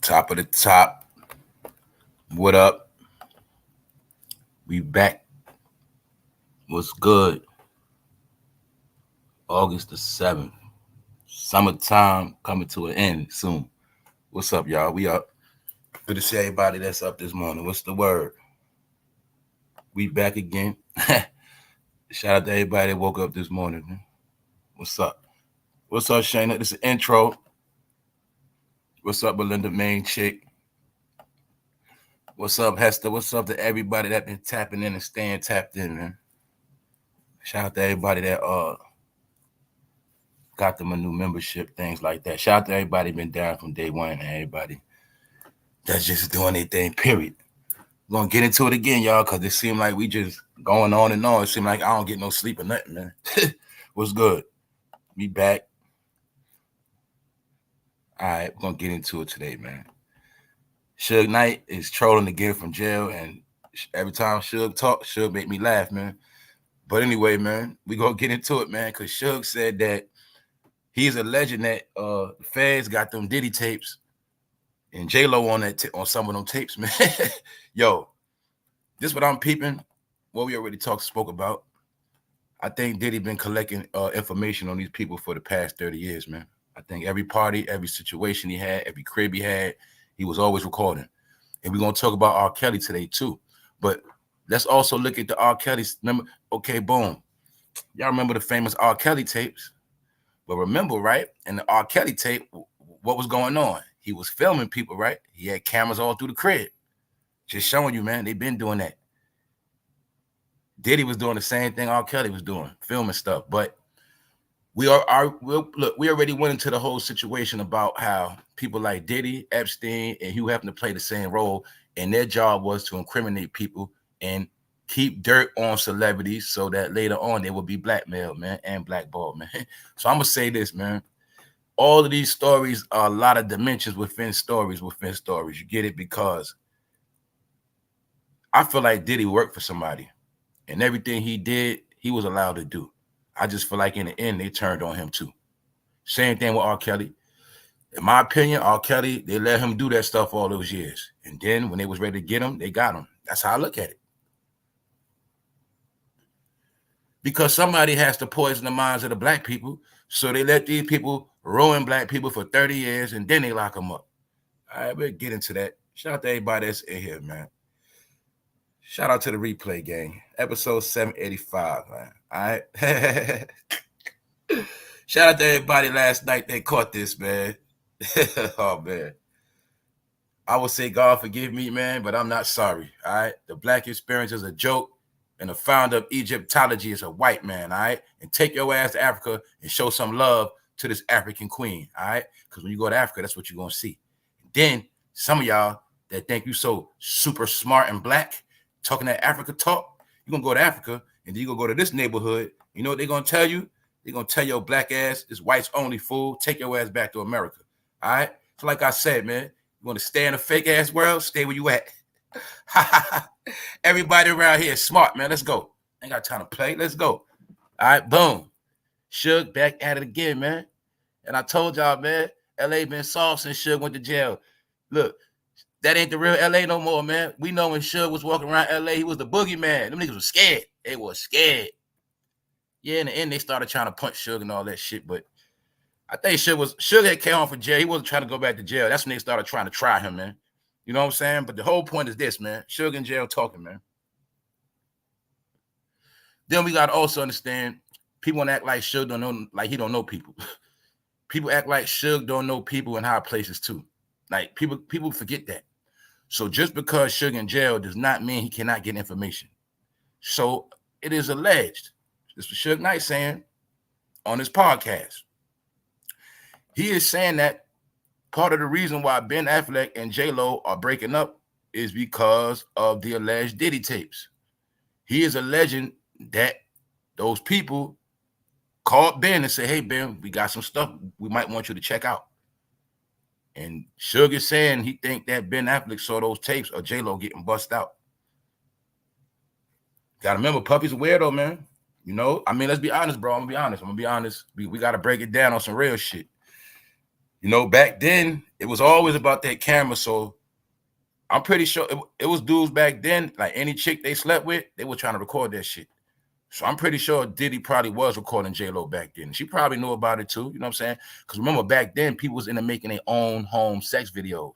Top of the top. What up? We back. What's good? August the 7th. Summertime coming to an end soon. What's up, y'all? We up. Good to see everybody that's up this morning. What's the word? We back again. Shout out to everybody that woke up this morning. Man. What's up? What's up, Shayna? This is an intro. What's up, Belinda, main chick? What's up, Hester? What's up to everybody that been tapping in and staying tapped in, man? Shout out to everybody that got them a new membership, things like that. Shout out to everybody been down from day one and everybody that's just doing their thing, period. We're going to get into it again, y'all, because it seemed like we just going on and on. It seemed like I don't get no sleep or nothing, man. What's good? We back. All right, we're going to get into it today, man. Suge Knight is trolling again from jail, and every time Suge talk, Suge make me laugh, man. But anyway, man, we going to get into it, man, because Suge said that he's a legend that the Fedz got them Diddy tapes and J-Lo on that on some of them tapes, man. Yo, this what I'm peeping, what we already spoke about. I think Diddy been collecting information on these people for the past 30 years, man. I think every party, every situation he had, every crib he had, he was always recording. And we're going to talk about R.KELLY today, too. But let's also look at the R.KELLY. Remember, okay, boom. Y'all remember the famous R.KELLY tapes? But remember, right, in the R.KELLY tape, what was going on? He was filming people, right? He had cameras all through the crib. Just showing you, man, they've been doing that. Diddy was doing the same thing R.KELLY was doing, filming stuff. But look, we already went into the whole situation about how people like Diddy, Epstein, and Hugh Hefner play the same role, and their job was to incriminate people and keep dirt on celebrities so that later on they will be blackmailed, man, and blackballed, man. So I'm going to say this, man. All of these stories are a lot of dimensions within stories. You get it? Because I feel like Diddy worked for somebody, and everything he did, he was allowed to do. I just feel like in the end, they turned on him too. Same thing with R.KELLY. In my opinion, R.KELLY, they let him do that stuff all those years. And then when they was ready to get him, they got him. That's how I look at it. Because somebody has to poison the minds of the black people, so they let these people ruin black people for 30 years, and then they lock them up. All right, we'll get into that. Shout out to everybody that's in here, man. Shout out to the replay gang. Episode 785, man. All right? Shout out to everybody last night that caught this, man. Oh, man. I would say God forgive me, man, but I'm not sorry, all right? The black experience is a joke, and the founder of Egyptology is a white man, all right? And take your ass to Africa and show some love to this African queen, all right? Because when you go to Africa, that's what you're going to see. Then some of y'all that think you so super smart and black, talking that Africa talk, you're going to go to Africa, and then you're going to go to this neighborhood. You know what they're going to tell you? They're going to tell your black ass, it's whites only, fool. Take your ass back to America, all right? So like I said, man, you want to stay in a fake-ass world? Stay where you at. Everybody around here is smart, man. Let's go. Ain't got time to play. Let's go. All right, boom. Suge back at it again, man. And I told y'all, man, L.A. been soft since Suge went to jail. Look, that ain't the real L.A. no more, man. We know when Suge was walking around L.A., he was the boogeyman. Them niggas was scared. They was scared. Yeah, in the end, they started trying to punch Suge and all that shit, but I think Suge had came home from jail. He wasn't trying to go back to jail. That's when they started trying to try him, man. You know what I'm saying? But the whole point is this, man. Suge in jail talking, man. Then we got to also understand, people want to act like Suge don't know, like he don't know people. People act like Suge don't know people in high places too. Like people forget that. So just because Suge in jail does not mean he cannot get information. So it is alleged. This was Suge Knight saying on his podcast. He is saying that part of the reason why Ben Affleck and J-Lo are breaking up is because of the alleged Diddy tapes. He is alleging that those people called Ben and said, hey, Ben, we got some stuff we might want you to check out. And Suge is saying he think that Ben Affleck saw those tapes of J-Lo getting bust out. Got to remember, Puppy's a weirdo, man. You know, I mean, let's be honest, bro. I'm going to be honest. We got to break it down on some real shit. You know, back then, It was always about that camera. So I'm pretty sure it was dudes back then, like any chick they slept with, they were trying to record that shit. So I'm pretty sure Diddy probably was recording J-Lo back then. She probably knew about it too, you know what I'm saying? Because remember, back then, people was into making their own home sex videos.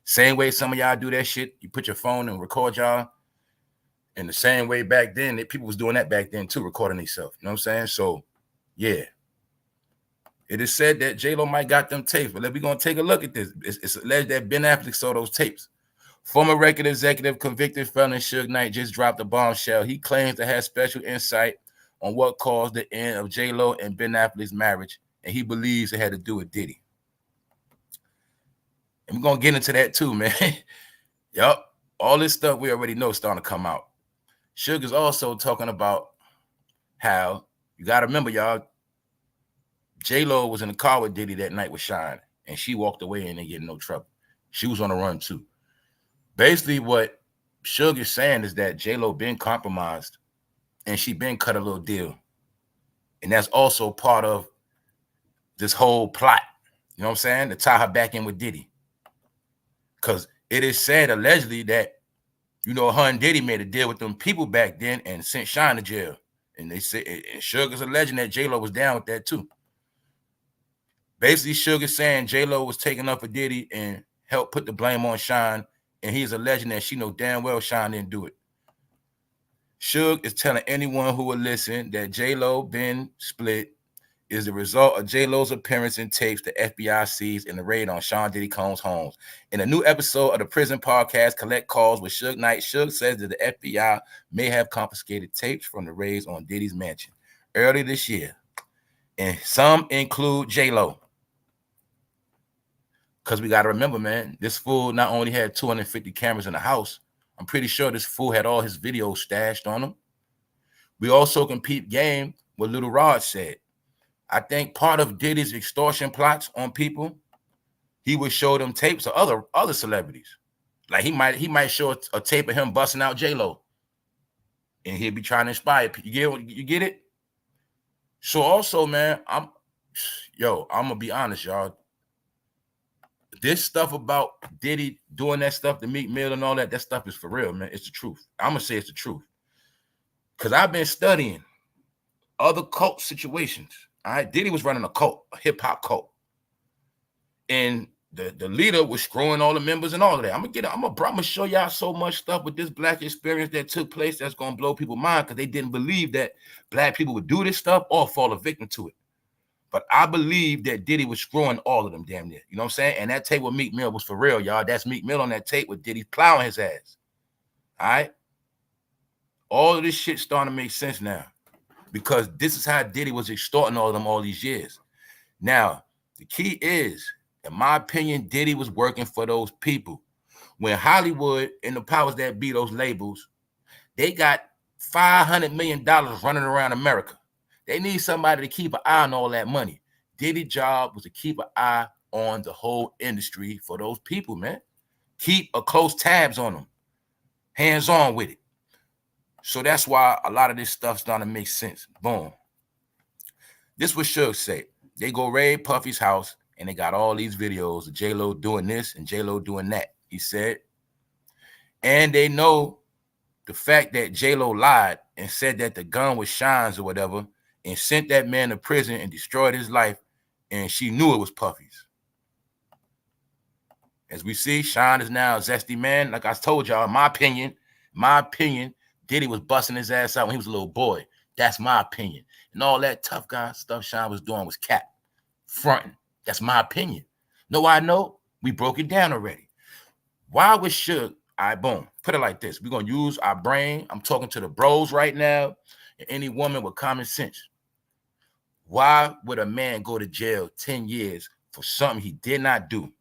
Same way some of y'all do that shit. You put your phone and record y'all. In the same way back then, people was doing that back then too, recording themselves. You know what I'm saying? So, yeah. It is said that J-Lo might got them tapes, but we're going to take a look at this. It's alleged that Ben Affleck saw those tapes. Former record executive, convicted felon Suge Knight just dropped a bombshell. He claims to have special insight on what caused the end of J-Lo and Ben Affleck's marriage, and he believes it had to do with Diddy. And we're going to get into that too, man. Yup. All this stuff we already know is starting to come out. Suge is also talking about how, you got to remember, y'all, J-Lo was in the car with Diddy that night with Shine, and she walked away and didn't get in no trouble. She was on the run too. Basically, what Suge is saying is that J-Lo been compromised, and she been cut a little deal. And that's also part of this whole plot, you know what I'm saying, to tie her back in with Diddy. Because it is said, allegedly, that, you know, her and Diddy made a deal with them people back then and sent Shine to jail. And they say, and Suge is alleging that J-Lo was down with that too. Basically, Suge is saying J-Lo was taking up for Diddy and helped put the blame on Shine, and he's alleging that she know damn well Shine didn't do it. Suge is telling anyone who will listen that J-Lo been split is the result of J-Lo's appearance in tapes the FBI seized in the raid on Sean Diddy Combs' homes. In a new episode of the Prison Podcast, Collect Calls with Suge Knight, Suge says that the FBI may have confiscated tapes from the raids on Diddy's mansion early this year, and some include J-Lo. Because we got to remember, man, this fool not only had 250 cameras in the house, I'm pretty sure this fool had all his videos stashed on him. We also can peep game what Little Rod said. I think part of Diddy's extortion plots on people, he would show them tapes of other celebrities. Like he might show a tape of him busting out J-Lo, and he'd be trying to inspire people. You get it? So also, man, I'm gonna be honest, y'all. This stuff about Diddy doing that stuff to Meek Mill and all that stuff is for real, man. It's the truth. I'm gonna say it's the truth. Because I've been studying other cult situations. All right, Diddy was running a cult, a hip-hop cult. And the leader was screwing all the members and all of that. I'm gonna show y'all so much stuff with this black experience that took place that's gonna blow people's mind, because they didn't believe that black people would do this stuff or fall a victim to it. But I believe that Diddy was screwing all of them damn near. You know what I'm saying? And that tape with Meek Mill was for real, y'all. That's Meek Mill on that tape with Diddy plowing his ass. All right? All of this shit starting to make sense now, because this is how Diddy was extorting all of them all these years. Now, the key is, in my opinion, Diddy was working for those people. When Hollywood and the powers that be, those labels, they got $500 million running around America. They need somebody to keep an eye on all that money. Diddy's job was to keep an eye on the whole industry for those people, man. Keep a close tabs on them. Hands on with it. So that's why a lot of this stuff's starting to make sense. Boom. This was Suge say. They go raid Puffy's house, and they got all these videos of J-Lo doing this and J-Lo doing that, he said. And they know the fact that J-Lo lied and said that the gun was Shine's or whatever, and sent that man to prison and destroyed his life, and she knew it was Puffy's. As we see, Shine is now a zesty man. Like I told y'all, in my opinion, Diddy was busting his ass out when he was a little boy. That's my opinion. And all that tough guy stuff Shine was doing was cap, fronting. That's my opinion. No, I know. We broke it down already. Why was Suge? All right, boom. Put it like this. We're going to use our brain. I'm talking to the bros right now, and any woman with common sense. Why would a man go to jail 10 years for something he did not do,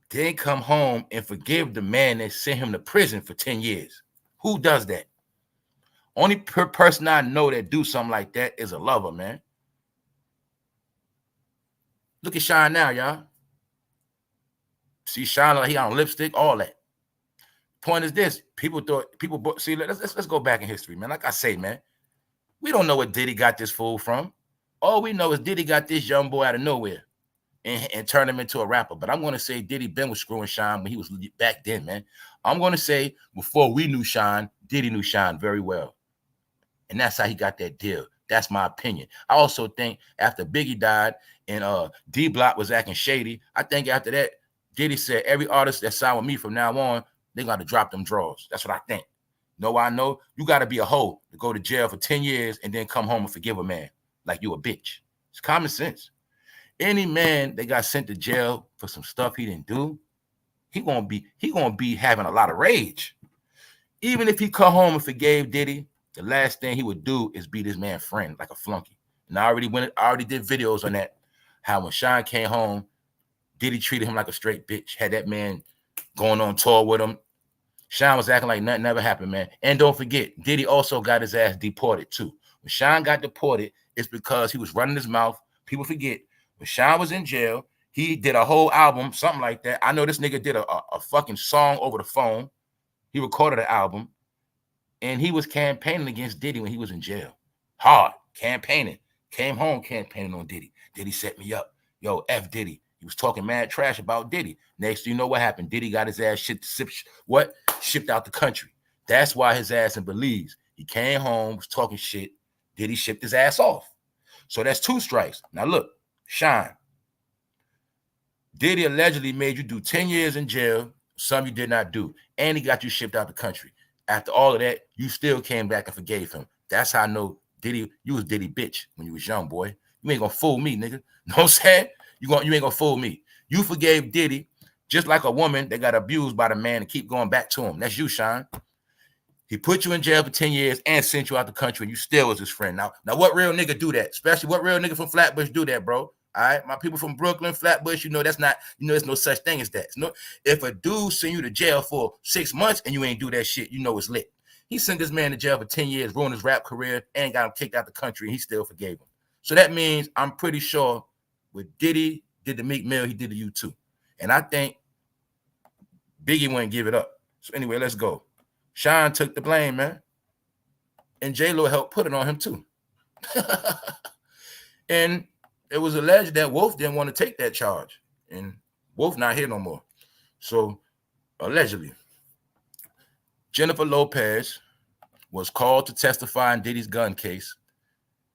then come home and forgive the man that sent him to prison for 10 years? Who does that? Only person I know that do something like that is a lover, man. Look at Shine now, y'all. See Shine like he on lipstick, all that. Point is this: people see. Let's go back in history, man. Like I say, man, we don't know where Diddy got this fool from. All we know is Diddy got this young boy out of nowhere, and turn him into a rapper. But I'm going to say Diddy been was screwing Sean when he was back then, man. I'm going to say before we knew Sean, Diddy knew Sean very well. And that's how he got that deal. That's my opinion. I also think after Biggie died and D Block was acting shady, I think after that, Diddy said every artist that signed with me from now on, they got to drop them drawers. That's what I think. No, I know you got to be a hoe to go to jail for 10 years and then come home and forgive a man like you a bitch. It's common sense. Any man that got sent to jail for some stuff he didn't do, he gonna be having a lot of rage. Even if he come home and forgave Diddy, the last thing he would do is be this man's friend like a flunky. And I already did videos on that. How when Sean came home, Diddy treated him like a straight bitch. Had that man going on tour with him. Sean was acting like nothing ever happened, man. And don't forget, Diddy also got his ass deported too. When Sean got deported, it's because he was running his mouth. People forget. When Sean was in jail, he did a whole album, something like that. I know this nigga did a fucking song over the phone. He recorded an album. And he was campaigning against Diddy when he was in jail. Hard. Campaigning. Came home campaigning on Diddy. Diddy set me up. Yo, F Diddy. He was talking mad trash about Diddy. Next thing you know what happened? Diddy got his ass shipped out the country. That's why his ass in Belize. He came home, was talking shit. Diddy shipped his ass off. So that's 2 strikes. Now look, Sean. Diddy allegedly made you do 10 years in jail. Some you did not do. And he got you shipped out the country. After all of that, you still came back and forgave him. That's how I know Diddy, you was Diddy bitch when you was young, boy. You ain't gonna fool me, nigga. Know what I'm saying? You ain't gonna fool me. You forgave Diddy just like a woman that got abused by the man and keep going back to him. That's you, Sean. He put you in jail for 10 years and sent you out the country, and you still was his friend. Now what real nigga do that? Especially what real nigga from Flatbush do that, bro? All right, my people from Brooklyn, Flatbush, that's not, there's no such thing as that. If a dude send you to jail for 6 months and you ain't do that shit, it's lit. He sent this man to jail for 10 years, ruined his rap career, and got him kicked out the country, and he still forgave him. So that means I'm pretty sure with Diddy did the Meek Mill, he did to you too. And I think Biggie wouldn't give it up. So anyway, let's go. Sean took the blame, man. And J-Lo helped put it on him too. And it was alleged that Wolf didn't want to take that charge. And Wolf not here no more. So allegedly, Jennifer Lopez was called to testify in Diddy's gun case.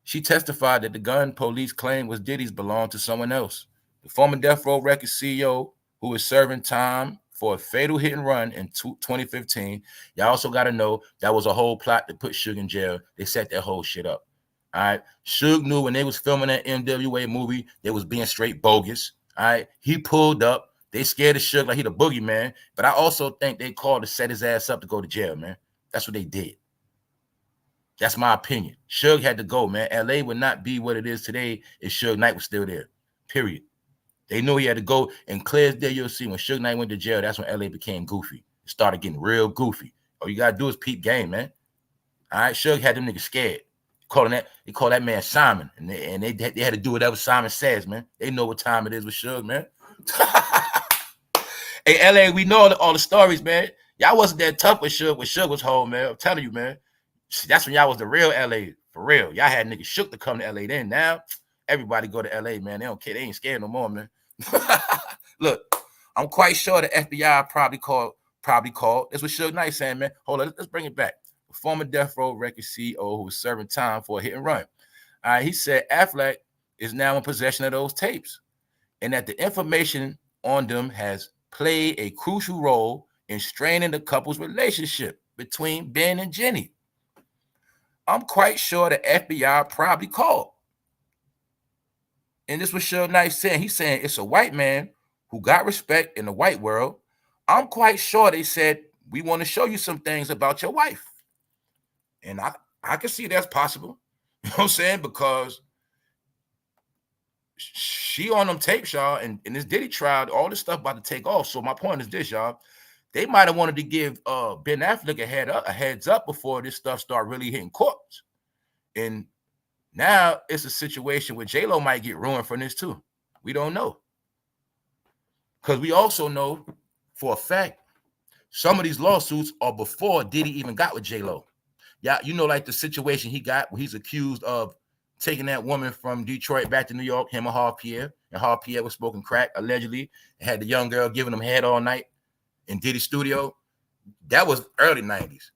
She testified that the gun police claimed was Diddy's belonged to someone else. The former Death Row Records CEO, who is serving time for a fatal hit and run in 2015. Y'all also got to know that was a whole plot to put Suge in jail. They set that whole shit up. All right. Suge knew when they was filming that NWA movie, they was being straight bogus. All right. He pulled up. They scared of Suge like he the boogeyman. But I also think they called to set his ass up to go to jail, man. That's what they did. That's my opinion. Suge had to go, man. LA would not be what it is today if Suge Knight was still there. Period. They knew he had to go. And clear as day, you'll see when Suge Knight went to jail, that's when LA became goofy. It started getting real goofy. All you got to do is peep game, man. All right. Suge had them niggas scared. They call that man Simon, and they had to do whatever Simon says, man. They know what time it is with Suge, man. Hey, LA, we know all the stories, man. Y'all wasn't that tough with Suge when Suge was home, man. I'm telling you, man. That's when y'all was the real LA, for real. Y'all had niggas shook to come to LA then. Now, everybody go to LA, man. They don't care. They ain't scared no more, man. Look, I'm quite sure the FBI probably called. That's what Suge Knight saying, man. Hold on, let's bring it back. Former Death Row Records CEO who was serving time for a hit and run. He said AFFLECK is now in possession of those tapes and that the information on them has played a crucial role in straining the couple's relationship between Ben and Jenny. I'm quite sure the FBI probably called. And this was Suge Knight saying. He's saying it's a white man who got respect in the white world. I'm quite sure they said, we want to show you some things about your wife. And I can see that's possible. You know what I'm saying? Because she on them tapes, y'all, and in this Diddy trial, all this stuff about to take off. So my point is this, y'all. They might have wanted to give Ben Affleck a heads up before this stuff start really hitting courts. And now it's a situation where J-Lo might get ruined from this too. We don't know. Because we also know for a fact, some of these lawsuits are before Diddy even got with J-Lo. Yeah, like the situation he got where he's accused of taking that woman from Detroit back to New York, him and Harv Pierre, and R.KELLY was smoking crack, allegedly, and had the young girl giving him head all night in Diddy studio. That was early 90s.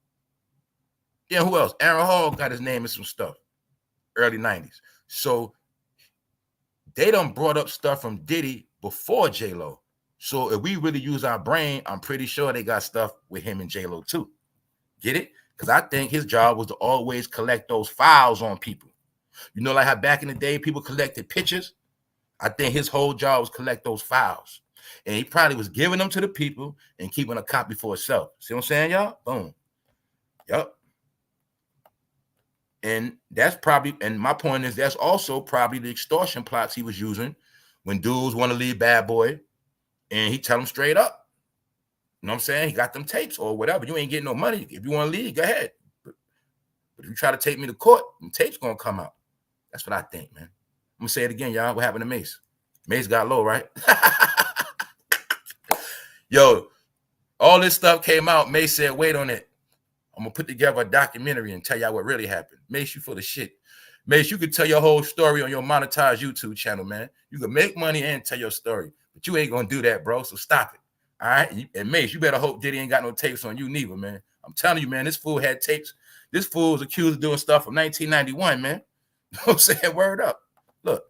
Yeah, who else? Aaron Hall got his name in some stuff. Early 90s. So they done brought up stuff from Diddy before J-Lo. So if we really use our brain, I'm pretty sure they got stuff with him and J-Lo too. Get it? Because I think his job was to always collect those files on people. You know, like how back in the day, people collected pictures? I think his whole job was collect those files. And he probably was giving them to the people and keeping a copy for himself. See what I'm saying, y'all? Boom. Yep. And that's probably, and my point is that's also probably the extortion plots he was using when dudes want to leave Bad Boy and he tell them straight up. You know what I'm saying? He got them tapes or whatever. You ain't getting no money. If you want to leave, go ahead. But if you try to take me to court, them tapes going to come out. That's what I think, man. I'm going to say it again, y'all. What happened to Mace? Mace got low, right? Yo, all this stuff came out. Mace said, wait on it. I'm going to put together a documentary and tell y'all what really happened. Mace, you full of shit. Mace, you could tell your whole story on your monetized YouTube channel, man. You can make money and tell your story. But you ain't going to do that, bro. So stop it. All right? And Mace, you better hope Diddy ain't got no tapes on you neither, man. I'm telling you, man, this fool had tapes. This fool was accused of doing stuff from 1991, man. You know what I'm saying? Word up. Look.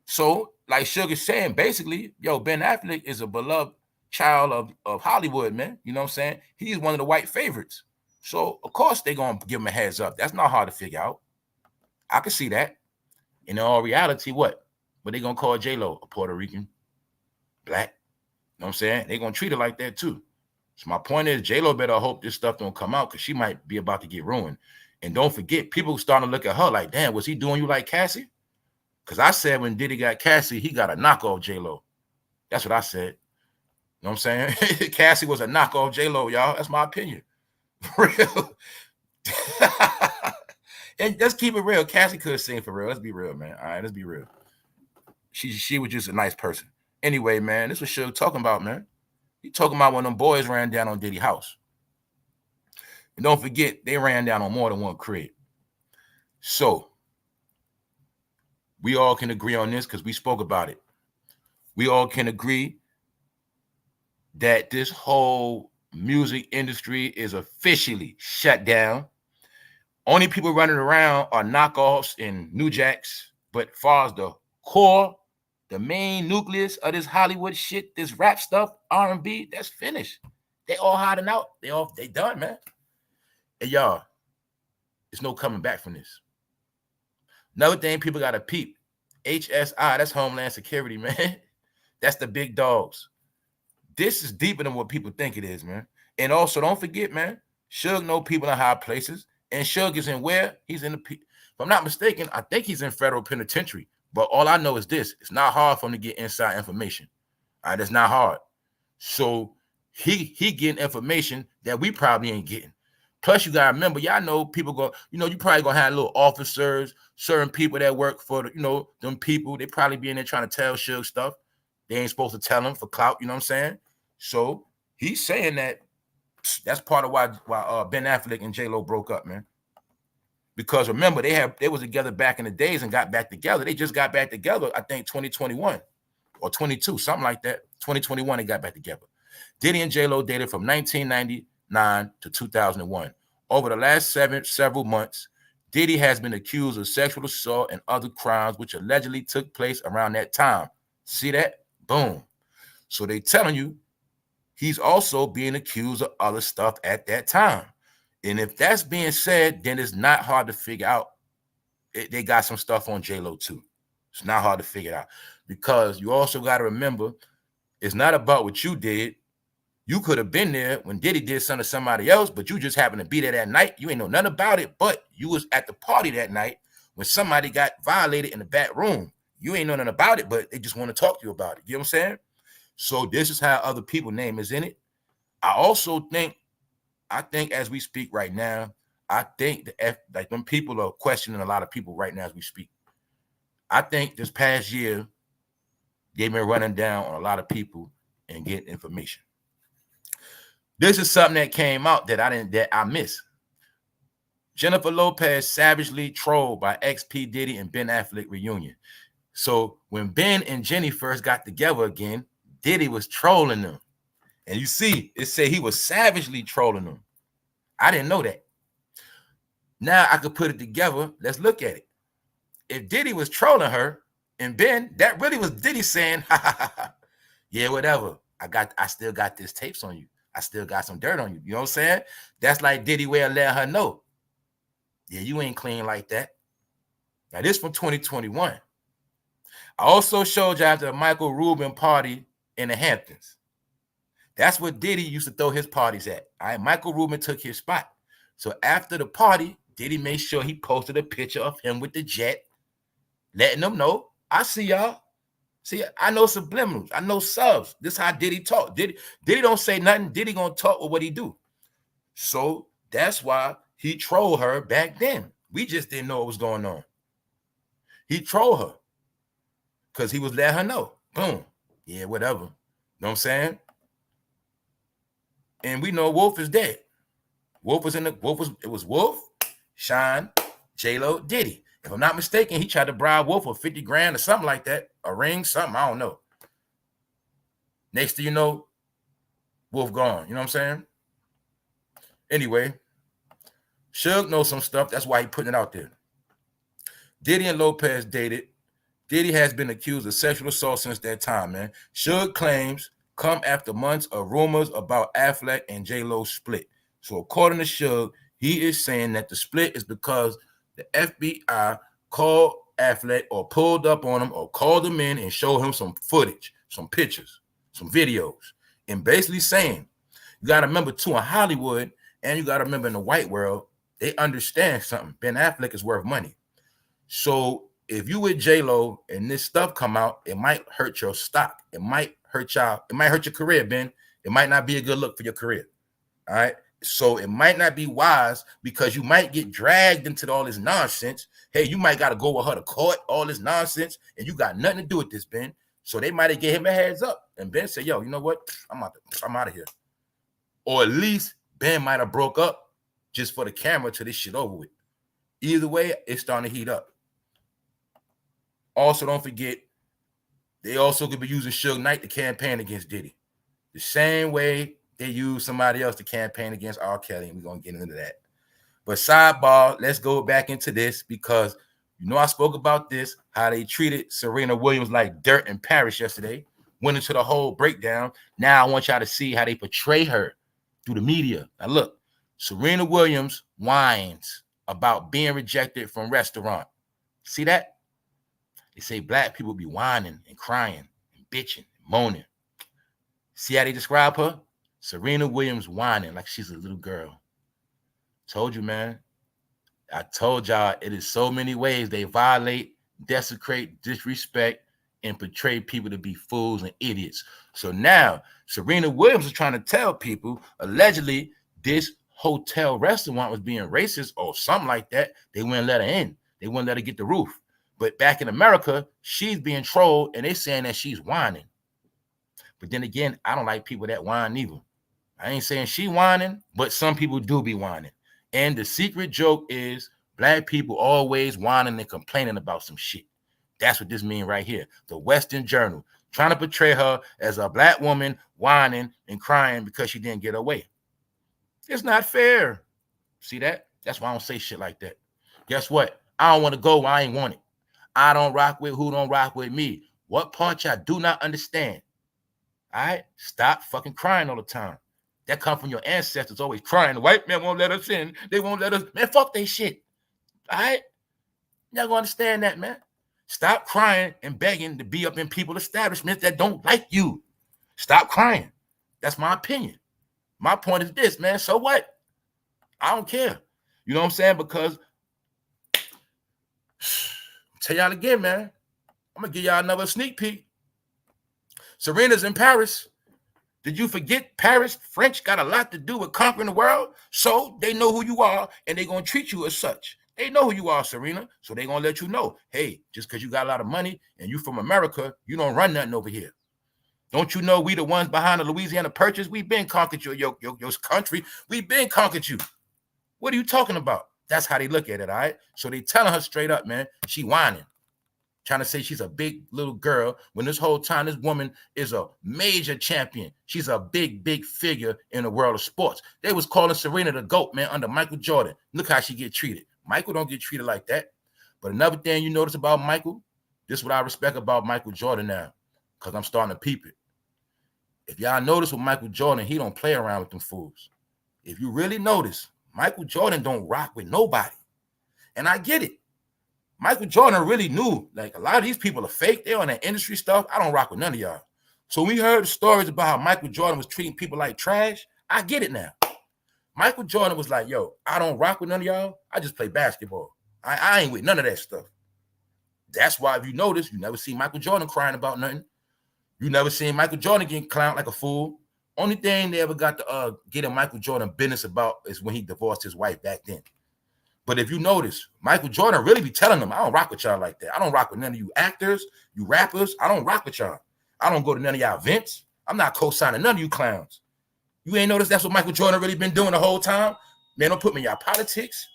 So, like Suge is saying, basically, yo, Ben Affleck is a beloved child of Hollywood, man. You know what I'm saying? He's one of the white favorites. So, of course, they're going to give him a heads up. That's not hard to figure out. I can see that. In all reality, what? But they're going to call J-Lo a Puerto Rican, black. You know what I'm saying? They're going to treat her like that, too. So my point is, J-Lo better hope this stuff don't come out because she might be about to get ruined. And don't forget, people starting to look at her like, damn, was he doing you like Cassie? Because I said when Diddy got Cassie, he got a knockoff J-Lo. That's what I said. You know what I'm saying? Cassie was a knockoff J-Lo, y'all. That's my opinion. Real. And let's keep it real. Cassie could sing for real. Let's be real, man. All right, let's be real. She was just a nice person. Anyway, man, this was Suge talking about, man. He talking about when them boys ran down on Diddy's house. And don't forget, they ran down on more than one crib. So, we all can agree on this because we spoke about it. We all can agree that this whole music industry is officially shut down. Only people running around are knockoffs and new jacks. But as far as the core, the main nucleus of this Hollywood shit, this rap stuff, R&B, that's finished. They all hiding out. They done, man. And y'all, there's no coming back from this. Another thing people got to peep. HSI, that's Homeland Security, man. That's the big dogs. This is deeper than what people think it is, man. And also, don't forget, man, Suge know people in high places. And Suge is in where? He's in the... If I'm not mistaken, I think he's in federal penitentiary. But all I know is this. It's not hard for him to get inside information. All right, it's not hard. So he getting information that we probably ain't getting. Plus, you got to remember, y'all know people go, you probably going to have little officers, certain people that work for, them people. They probably be in there trying to tell Suge stuff. They ain't supposed to tell them for clout, you know what I'm saying? So he's saying that's part of why Ben Affleck and J-Lo broke up, man. Because remember, they was together back in the days and got back together. They just got back together, I think, 2021 or 22, something like that. 2021, they got back together. Diddy and J-Lo dated from 1999 to 2001. Over the last several months, Diddy has been accused of sexual assault and other crimes which allegedly took place around that time. See that? Boom. So they telling you he's also being accused of other stuff at that time. And if that's being said, then it's not hard to figure out. They got some stuff on J-Lo too. It's not hard to figure out because you also got to remember, it's not about what you did. You could have been there when Diddy did something to somebody else, but you just happened to be there that night. You ain't know nothing about it, but you was at the party that night when somebody got violated in the back room. You ain't know nothing about it, but they just want to talk to you about it. You know what I'm saying? So this is how other people's name is in it. I think as we speak right now, I think like them people are questioning a lot of people right now as we speak. I think this past year, they've been running down on a lot of people and getting information. This is something that came out that I missed. Jennifer Lopez savagely trolled by ex-P. Diddy and Ben Affleck reunion. So when Ben and Jenny first got together again, Diddy was trolling them. And you see, it said he was savagely trolling them. I didn't know that. Now I could put it together. Let's look at it. If Diddy was trolling her and Ben, that really was Diddy saying, ha, ha, ha, ha. Yeah, whatever. I still got this tapes on you. I still got some dirt on you. You know what I'm saying? That's like Diddy way of letting her know. Yeah, you ain't clean like that. Now, this from 2021. I also showed you after the Michael Rubin party in the Hamptons. That's where Diddy used to throw his parties at. All right, Michael Rubin took his spot. So after the party, Diddy made sure he posted a picture of him with the jet, letting them know, I see y'all. See, I know subliminals. I know subs. This is how Diddy talk. Diddy don't say nothing. Diddy gonna talk with what he do. So that's why he trolled her back then. We just didn't know what was going on. He trolled her because he was letting her know. Boom. Yeah, whatever. You know what I'm saying? And we know Wolf is dead. It was Wolf, Sean, J-Lo, Diddy. If I'm not mistaken, he tried to bribe Wolf for 50 grand or something like that. A ring, something, I don't know. Next thing you know, Wolf gone. You know what I'm saying? Anyway, Suge knows some stuff. That's why he putting it out there. Diddy and Lopez dated. Diddy has been accused of sexual assault since that time, man. Suge claims come after months of rumors about Affleck and J-Lo split. So according to Suge, he is saying that the split is because the FBI called Affleck or pulled up on him or called him in and showed him some footage, some pictures, some videos, and basically saying, you got to remember too, in Hollywood, and you got to remember in the white world, they understand something. Ben Affleck is worth money. So if you with J-Lo and this stuff come out, it might hurt your stock. It might hurt y'all. It might hurt your career, Ben. It might not be a good look for your career. All right. So it might not be wise because you might get dragged into all this nonsense. Hey, you might got to go with her to court, all this nonsense, and you got nothing to do with this, Ben. So they might have gave him a heads up. And Ben said, yo, you know what? I'm out of here. Or at least Ben might have broke up just for the camera till this shit over with. Either way, it's starting to heat up. Also, don't forget, they also could be using Suge Knight to campaign against Diddy. The same way they use somebody else to campaign against R.KELLY, and we're going to get into that. But sidebar, let's go back into this because, you know, I spoke about this, how they treated Serena Williams like dirt in Paris yesterday, went into the whole breakdown. Now I want y'all to see how they portray her through the media. Now look, Serena Williams whines about being rejected from restaurant. See that? They say black people be whining and crying and bitching and moaning. See how they describe her? Serena Williams whining like she's a little girl. Told you, man. I told y'all it is so many ways they violate, desecrate, disrespect, and portray people to be fools and idiots. So now Serena Williams is trying to tell people, allegedly, this hotel restaurant was being racist or something like that. They wouldn't let her in. They wouldn't let her get the roof. But back in America, she's being trolled, and they're saying that she's whining. But then again, I don't like people that whine either. I ain't saying she whining, but some people do be whining. And the secret joke is black people always whining and complaining about some shit. That's what this means right here. The Western Journal trying to portray her as a black woman whining and crying because she didn't get away. It's not fair. See that? That's why I don't say shit like that. Guess what? I don't want to go where I ain't want it. I don't rock with who don't rock with me. What part y'all do not understand? All right? Stop fucking crying all the time. That come from your ancestors always crying. The white man won't let us in. They won't let us. Man, fuck they shit. All right? Y'all gonna understand that, man. Stop crying and begging to be up in people's establishments that don't like you. Stop crying. That's my opinion. My point is this, man. So what? I don't care. You know what I'm saying? Because tell y'all again, man. I'm gonna give y'all another sneak peek. Serena's in Paris. Did you forget Paris? French got a lot to do with conquering the world. So they know who you are and they're gonna treat you as such. They know who you are, Serena. So they're gonna let you know, hey, just because you got a lot of money and you from America, you don't run nothing over here. Don't you know we the ones behind the Louisiana Purchase? We've been conquered your country. We've been conquered you. What are you talking about? That's how they look at it, all right? So they telling her straight up, man, she whining. trying to say she's a big little girl when this whole time this woman is a major champion. She's a big figure in the world of sports. They was calling Serena the GOAT, man, under Michael Jordan. Look how she get treated. Michael don't get treated like that. But another thing you notice about Michael, this is what I respect about Michael Jordan now, because I'm starting to peep it. If y'all notice with Michael Jordan, he don't play around with them fools. If you really notice, Michael Jordan don't rock with nobody. And I get it. Michael Jordan really knew, like, a lot of these people are fake. They're on that industry stuff. I don't rock with none of y'all. So when we heard the stories about how Michael Jordan was treating people like trash, I get it now. Michael Jordan was like, yo, I don't rock with none of y'all. I just play basketball. I ain't with none of that stuff. That's why, if you notice, you never see Michael Jordan crying about nothing. You never seen Michael Jordan getting clowned like a fool. Only thing they ever got to get in Michael Jordan business about is when he divorced his wife back then. But if you notice, Michael Jordan really be telling them, I don't rock with y'all like that. I don't rock with none of you actors, you rappers. I don't rock with y'all. I don't go to none of y'all events. I'm not co-signing none of you clowns. You ain't noticed that's what Michael Jordan really been doing the whole time? Man, don't put me in y'all politics.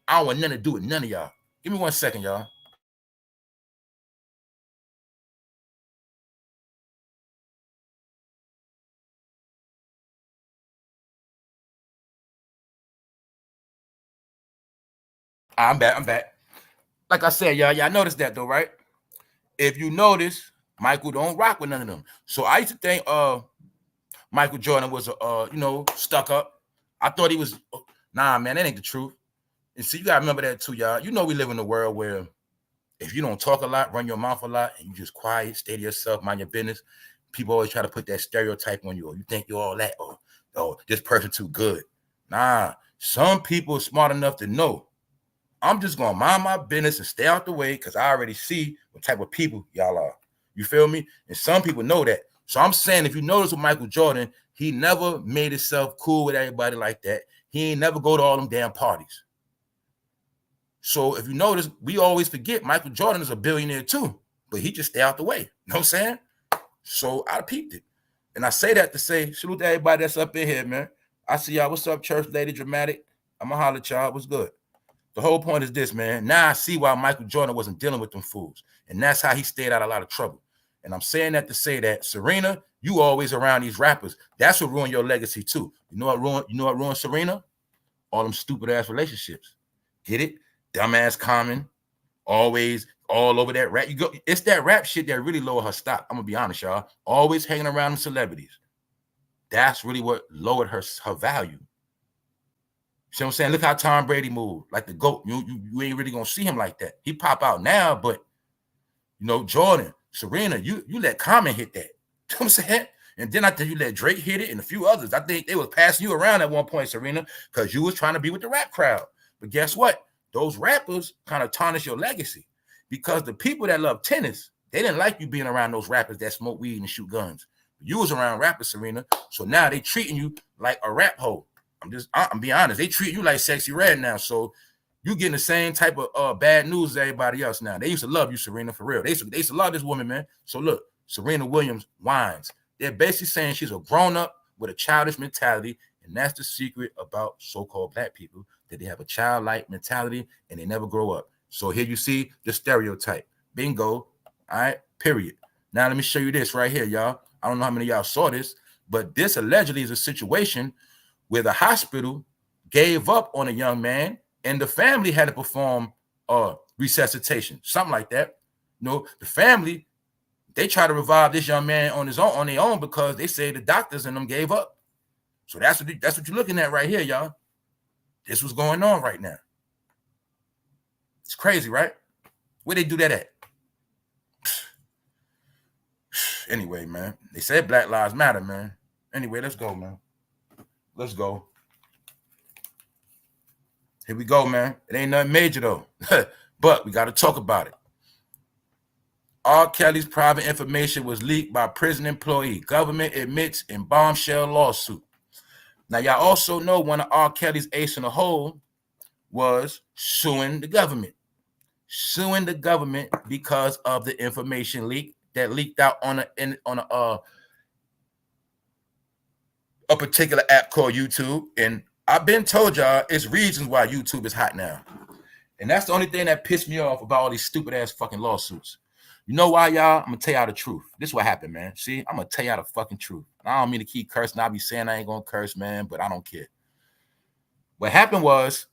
I don't want nothing to do with none of y'all. Give me 1 second, y'all. I'm back. Like I said, y'all noticed that though, right? If you notice, Michael don't rock with none of them. So I used to think Michael Jordan was stuck up. I thought he was, nah, man, that ain't the truth. And see, you gotta remember that too, y'all. You know we live in a world where if you don't talk a lot, run your mouth a lot, and you just quiet, stay to yourself, mind your business, people always try to put that stereotype on you, or you think you're all that, or this person too good. Nah, some people are smart enough to know I'm just gonna mind my business and stay out the way because I already see what type of people y'all are. You feel me? And some people know that. So I'm saying, if you notice with Michael Jordan, he never made himself cool with everybody like that. He ain't never go to all them damn parties. So if you notice, we always forget Michael Jordan is a billionaire too, but he just stay out the way. You know what I'm saying? So I peeped it. And I say that to say, salute to everybody that's up in here, man. I see y'all. What's up, Church Lady Dramatic? I'm gonna holler at y'all. What's good? The whole point is this, man. Now I see why Michael Jordan wasn't dealing with them fools. And that's how he stayed out of a lot of trouble. And I'm saying that to say that, Serena, you always around these rappers. That's what ruined your legacy too. You know what ruined Serena? All them stupid ass relationships. Get it? Dumbass Common, always all over that rap. It's that rap shit that really lowered her stock. I'm gonna be honest, y'all. Always hanging around celebrities. That's really what lowered her value. See what I'm saying? Look how Tom Brady moved, like the GOAT. You ain't really gonna see him like that. He pop out now, but Jordan, Serena, you let Common hit that. You know what I'm saying? And then I think you let Drake hit it and a few others. I think they was passing you around at one point, Serena, because you was trying to be with the rap crowd. But guess what? Those rappers kind of tarnish your legacy because the people that love tennis, they didn't like you being around those rappers that smoke weed and shoot guns. You was around rappers, Serena, so now they treating you like a rap hoe. I'm being honest. They treat you like Sexy Red now, so you getting the same type of bad news as everybody else now. They used to love you, Serena, for real. They used to love this woman, man. So look, Serena Williams whines. They're basically saying she's a grown-up with a childish mentality, and that's the secret about so-called black people, that they have a childlike mentality and they never grow up. So here you see the stereotype. Bingo. All right, period. Now let me show you this right here, y'all. I don't know how many of y'all saw this, but this allegedly is a situation where the hospital gave up on a young man and the family had to perform resuscitation, something like that. The family, they try to revive this young man on their own because they say the doctors and them gave up. So that's what you're looking at right here, y'all. This was going on right now. It's crazy, right? Where they do that at? Anyway, man, they said Black Lives Matter, man. Anyway, let's go, man. Let's go. Here we go, man. It ain't nothing major, though. But we got to talk about it. R.Kelly's private information was leaked by prison employee. Government admits in bombshell lawsuit. Now, y'all also know one of R.Kelly's ace in the hole was suing the government. Suing the government because of the information leak that leaked out on a particular app called YouTube. And I've been told y'all it's reasons why YouTube is hot now. And that's the only thing that pissed me off about all these stupid ass fucking lawsuits. You know why, y'all? I'm gonna tell y'all the truth. This is what happened, man. See, I'm gonna tell y'all the fucking truth. And I don't mean to keep cursing. I'll be saying I ain't gonna curse, man, but I don't care. What happened was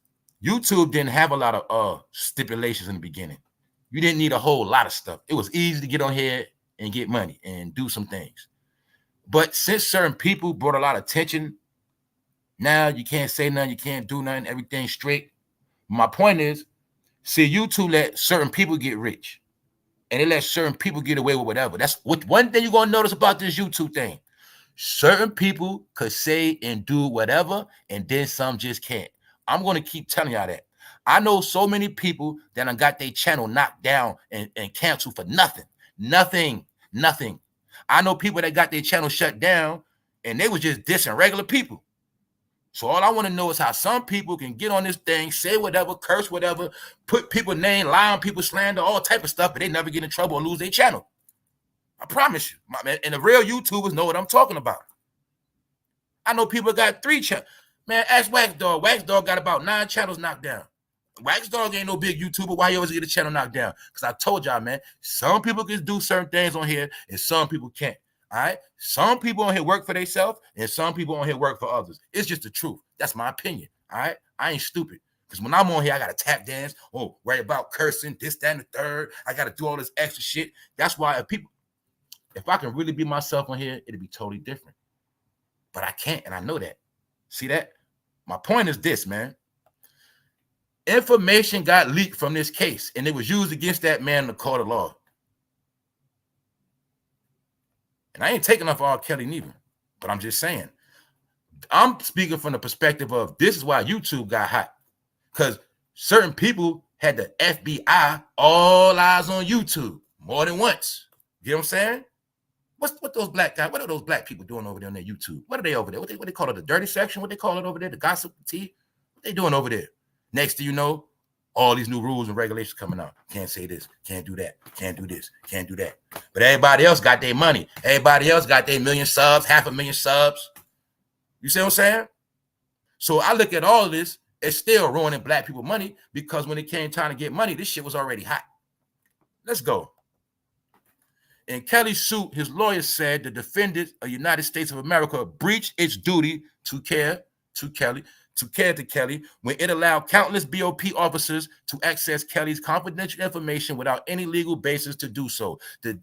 YouTube didn't have a lot of stipulations in the beginning. You didn't need a whole lot of stuff. It was easy to get on here and get money and do some things. But since certain people brought a lot of attention, now you can't say nothing, you can't do nothing, everything's straight. My point is, see, YouTube let certain people get rich. And they let certain people get away with whatever. That's what one thing you're gonna notice about this YouTube thing. Certain people could say and do whatever, and then some just can't. I'm gonna keep telling y'all that. I know so many people that done got their channel knocked down and canceled for nothing. Nothing. I know people that got their channel shut down and they was just dissing regular people. So all I want to know is how some people can get on this thing, say whatever, curse whatever, put people's name, lie on people, slander, all type of stuff, but they never get in trouble or lose their channel. I promise you, my man. And the real YouTubers know what I'm talking about. I know people got 3 channels. Man, ask Wax Dog. Wax Dog got about 9 channels knocked down. Wax Dog ain't no big YouTuber. Why you always get a channel knocked down? Because I told y'all, man, some people can do certain things on here and some people can't. All right. Some people on here work for themselves and some people on here work for others. It's just the truth. That's my opinion. All right. I ain't stupid. Because when I'm on here, I got to tap dance. Oh, worry about cursing, this, that, and the third. I got to do all this extra shit. That's why if I can really be myself on here, it'd be totally different. But I can't, and I know that. See that? My point is this, man. Information got leaked from this case, and it was used against that man in the court of law. And I ain't taking off R.KELLY neither, but I'm just saying. I'm speaking from the perspective of this is why YouTube got hot. Because certain people had the FBI all eyes on YouTube more than once. You know what I'm saying? What those black guys, what are those black people doing over there on their YouTube? What are they over there? What they call it? The dirty section? What they call it over there? The gossip tea? What they doing over there? Next thing you know, all these new rules and regulations coming out. Can't say this, can't do that, can't do this, can't do that. But everybody else got their money. Everybody else got their 1 million subs, 500,000 subs. You see what I'm saying? So I look at all of this, it's still ruining black people money because when it came time to get money, this shit was already hot. Let's go. In Kelly's suit, his lawyer said the defendant, a United States of America, breached its duty to care to Kelly when it allowed countless BOP officers to access Kelly's confidential information without any legal basis to do so. The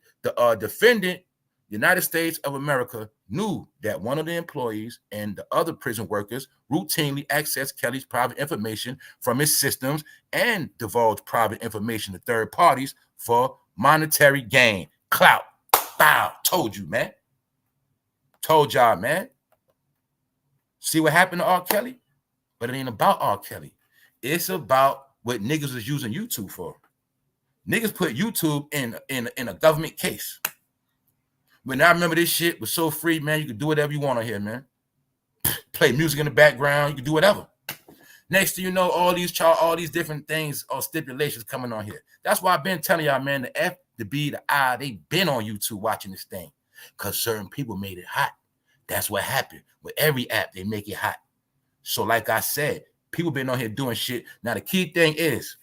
defendant, United States of America, knew that one of the employees and the other prison workers routinely accessed Kelly's private information from his systems and divulged private information to third parties for monetary gain. Clout. Bow. Told you, man. Told y'all, man. See what happened to R.KELLY? But it ain't about R.KELLY. It's about what niggas is using YouTube for. Niggas put YouTube in a government case. When I remember this shit was so free, man, you could do whatever you want on here, man. Play music in the background, you could do whatever. Next thing you know, all these different things or stipulations coming on here. That's why I've been telling y'all, man, the F, the B, the I, they been on YouTube watching this thing because certain people made it hot. That's what happened. With every app, they make it hot. So like I said, people been on here doing shit. Now, the key thing is,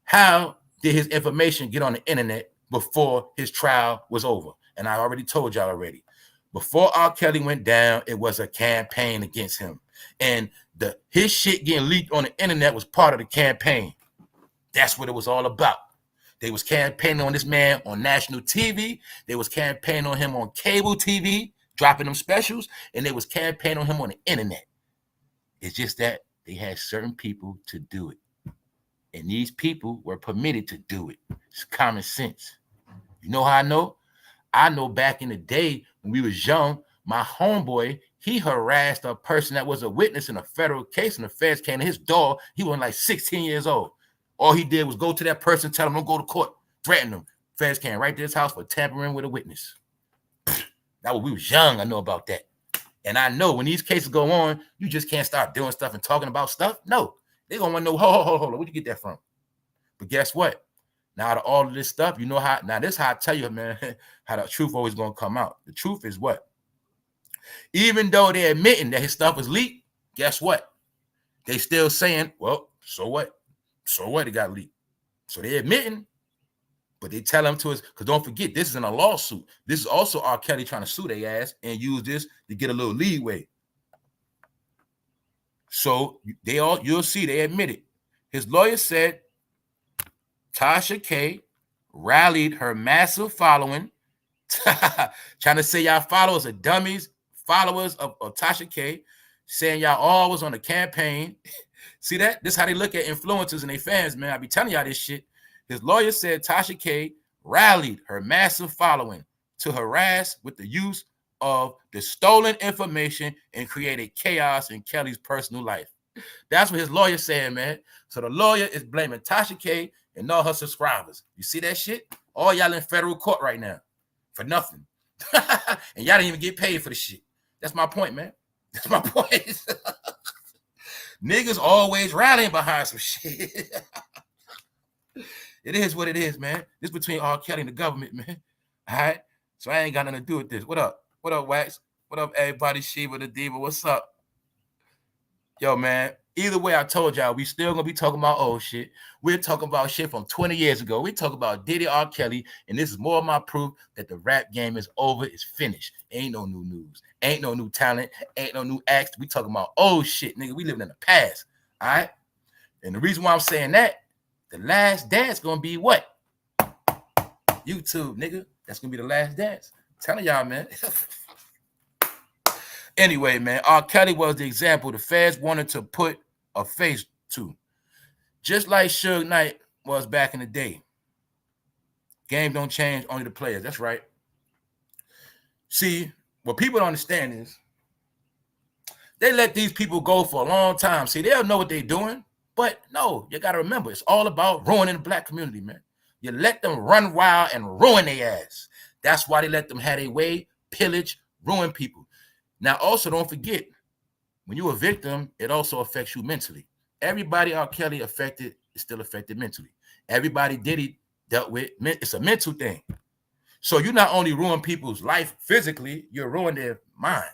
how did his information get on the internet before his trial was over? And I already told y'all already. Before R.KELLY went down, it was a campaign against him. And his shit getting leaked on the internet was part of the campaign. That's what it was all about. They was campaigning on this man on national TV. They was campaigning on him on cable TV, dropping them specials. And they was campaigning on him on the internet. It's just that they had certain people to do it. And these people were permitted to do it. It's common sense. You know how I know? I know back in the day when we was young, my homeboy, he harassed a person that was a witness in a federal case, and the feds came to his door. He was like 16 years old. All he did was go to that person, tell him, don't go to court, threaten him. Feds came right to his house for tampering with a witness. That when we was young, I know about that. And I know when these cases go on, you just can't start doing stuff and talking about stuff. No, they're going to want to know, hold on, where'd you get that from? But guess what? Now, out of all of this stuff, you know how, now this is how I tell you, man, how the truth always going to come out. The truth is what? Even though they're admitting that his stuff was leaked, guess what? They still saying, well, so what? So what? It got leaked. So they admitting, but they tell them to us, because don't forget, this is in a lawsuit. This is also R. Kelly trying to sue their ass and use this to get a little leeway. So you'll see they admit it. His lawyer said Tasha K rallied her massive following, trying to say y'all followers are dummies, followers of Tasha K, saying y'all all was on the campaign. See that? This is how they look at influencers and their fans, man. I be telling y'all this shit. His lawyer said Tasha K rallied her massive following to harass with the use of the stolen information and created chaos in Kelly's personal life. That's what his lawyer saying, man. So the lawyer is blaming Tasha K and all her subscribers. You see that shit? All y'all in federal court right now for nothing. And y'all didn't even get paid for the shit. That's my point, man. That's my point. Niggas always rallying behind some shit. It is what it is, man. This between R. Kelly and the government, man. All right? So I ain't got nothing to do with this. What up? What up, Wax? What up, everybody? Sheba the Diva. What's up? Yo, man. Either way, I told y'all, we still gonna be talking about old shit. We're talking about shit from 20 years ago. We talk about Diddy, R. Kelly, and this is more of my proof that the rap game is over, it's finished. Ain't no new news. Ain't no new talent. Ain't no new acts. We talking about old shit, nigga. We living in the past, all right? And the reason why I'm saying that, the last dance gonna be what? YouTube, nigga. That's gonna be the last dance. I'm telling y'all, man. Anyway, man, R. Kelly was the example the Feds wanted to put a face to. Just like Suge Knight was back in the day. Game don't change, only the players. That's right. See, what people don't understand is they let these people go for a long time. See, they'll know what they're doing. But no, you got to remember, it's all about ruining the black community, man. You let them run wild and ruin their ass. That's why they let them have their way, pillage, ruin people. Now, also, don't forget, when you're a victim, it also affects you mentally. Everybody R. Kelly affected is still affected mentally. Everybody Diddy dealt with, it's a mental thing. So you not only ruin people's life physically, you ruin their mind.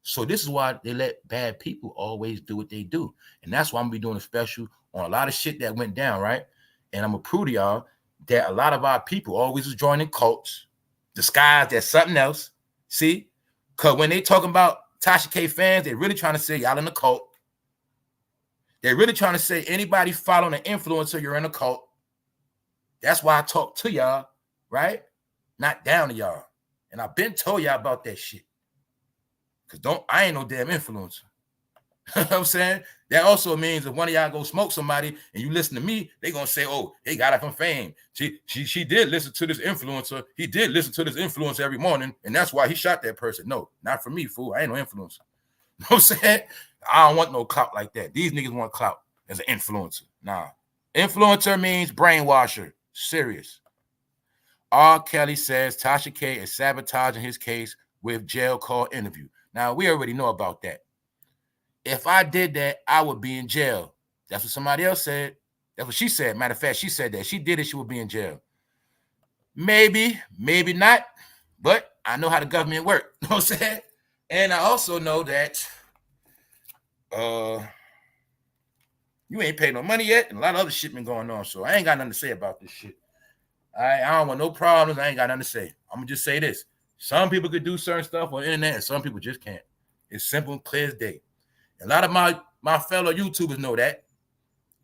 So this is why they let bad people always do what they do. And that's why I'm going to be doing a special on a lot of shit that went down, right? And I'm going to prove to y'all that a lot of our people always is joining cults, disguised as something else. See? Because when they talking about Tasha K fans, they're really trying to say y'all in a cult. They're really trying to say anybody following an influencer, you're in a cult. That's why I talk to y'all, right? Not down to y'all. And I've been told y'all about that shit. Because I ain't no damn influencer. You know what I'm saying? That also means if one of y'all go smoke somebody and you listen to me, they gonna say, oh, they got it from fame. She did listen to this influencer. He did listen to this influencer every morning, and that's why he shot that person. No, not for me, fool. I ain't no influencer. You know what I'm saying? I don't want no clout like that. These niggas want clout as an influencer. Nah. Influencer means brainwasher. Serious. R. Kelly says Tasha K is sabotaging his case with jail call interview. Now, we already know about that. If I did that, I would be in jail. That's what somebody else said. That's what she said. Matter of fact, she said that. She did it, she would be in jail. Maybe, maybe not. But I know how the government works. You know what I'm saying? And I also know that you ain't paid no money yet, and a lot of other shit been going on. So I ain't got nothing to say about this shit. I don't want no problems. I ain't got nothing to say. I'm going to just say this. Some people could do certain stuff on the internet, and some people just can't. It's simple and clear as day. A lot of my fellow YouTubers know that.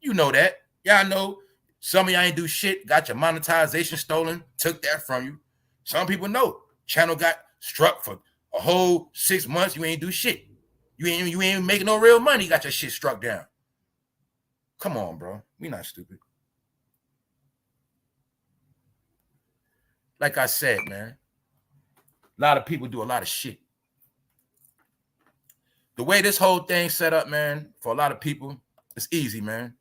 You know that. Y'all know some of y'all ain't do shit, got your monetization stolen, took that from you. Some people know. Channel got struck for a whole 6 months. You ain't do shit. You ain't making no real money. You got your shit struck down. Come on, bro. We not stupid. Like I said, man, a lot of people do a lot of shit. The way this whole thing set up, man, for a lot of people, it's easy, man.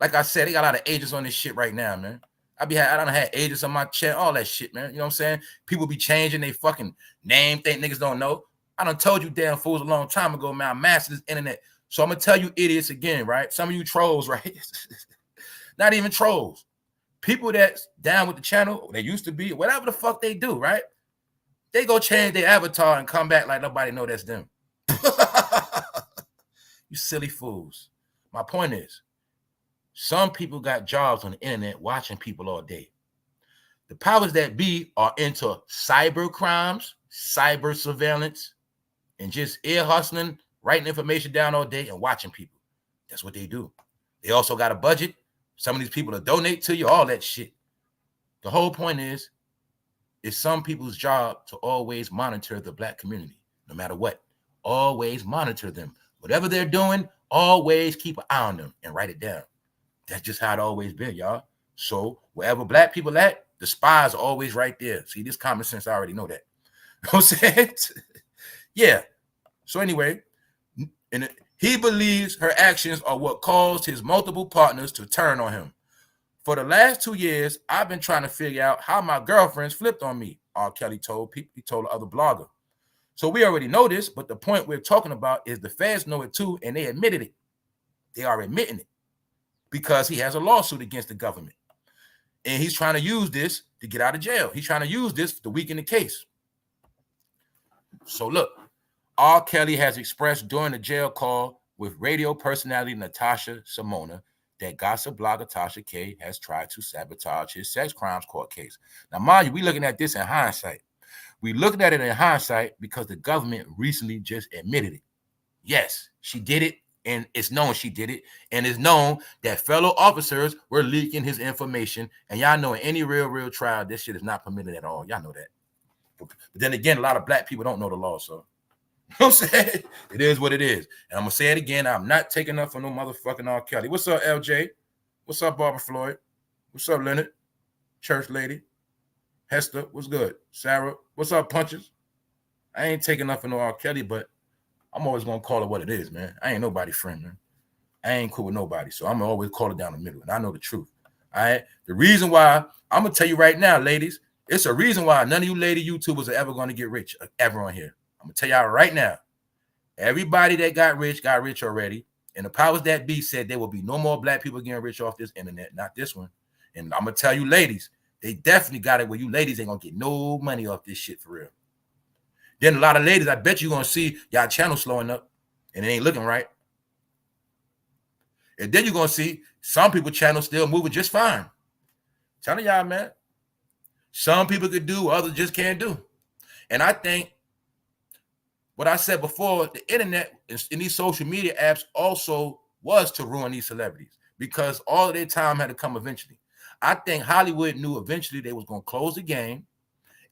Like I said, they got a lot of agents on this shit right now, man. I done had agents on my chat, all that shit, man. You know what I'm saying? People be changing their fucking name, think niggas don't know. I done told you damn fools a long time ago, man. I mastered this internet. So I'm going to tell you idiots again, right? Some of you trolls, right? Not even trolls. People that's down with the channel, they used to be, whatever the fuck they do, right? They go change their avatar and come back like nobody know that's them. You silly fools. My point is, Some people got jobs on the internet watching people all day. The powers that be are into cyber crimes, cyber surveillance, and just ear hustling, writing information down all day and watching people. That's what they do. They also got a budget. Some of these people will donate to you, all that shit. The whole point is, it's some people's job to always monitor the black community, no matter what. Always monitor them. Whatever they're doing, always keep an eye on them and write it down. That's just how it always been, y'all. So wherever black people at, the spies are always right there. See, this common sense, I already know that. You know what I'm saying? Yeah. So anyway, and he believes her actions are what caused his multiple partners to turn on him. For the last 2 years, I've been trying to figure out how my girlfriends flipped on me, R.KELLY told people. He told the other blogger. So we already know this, but the point we're talking about is the feds know it too, and they admitted it. They are admitting it because he has a lawsuit against the government. And he's trying to use this to get out of jail. He's trying to use this to weaken the case. So look, R.KELLY has expressed during the jail call with radio personality Natasha Simona that gossip blogger Tasha K has tried to sabotage his sex crimes court case. Now, mind you, we're looking at this in hindsight. We're looking at it in hindsight because the government recently just admitted it. Yes, she did it, and it's known she did it, and it's known that fellow officers were leaking his information, and y'all know in any real trial, this shit is not permitted at all. Y'all know that. But then again, a lot of black people don't know the law, so you know what I'm saying? It is what it is. And I'm going to say it again. I'm not taking up for no motherfucking R.KELLY. What's up, LJ? What's up, Barbara Floyd? What's up, Leonard? Church lady? Hester, what's good? Sarah, what's up, Punches? I ain't taking up for no R.KELLY, but I'm always going to call it what it is, man. I ain't nobody's friend, man. I ain't cool with nobody, so I'm going to always call it down the middle, and I know the truth. All right? The reason why, I'm going to tell you right now, ladies, it's a reason why none of you lady YouTubers are ever going to get rich, ever on here. I'm going to tell y'all right now, everybody that got rich already, and the powers that be said there will be no more black people getting rich off this internet, not this one. And I'm going to tell you, ladies, they definitely got it where you ladies ain't going to get no money off this shit for real. Then a lot of ladies, I bet you're going to see y'all channel slowing up, and it ain't looking right. And then you're going to see some people channel still moving just fine. Telling y'all, man, some people could do, others just can't do. And I think what I said before, the internet and these social media apps also was to ruin these celebrities because all of their time had to come eventually. I think Hollywood knew eventually they was going to close the game,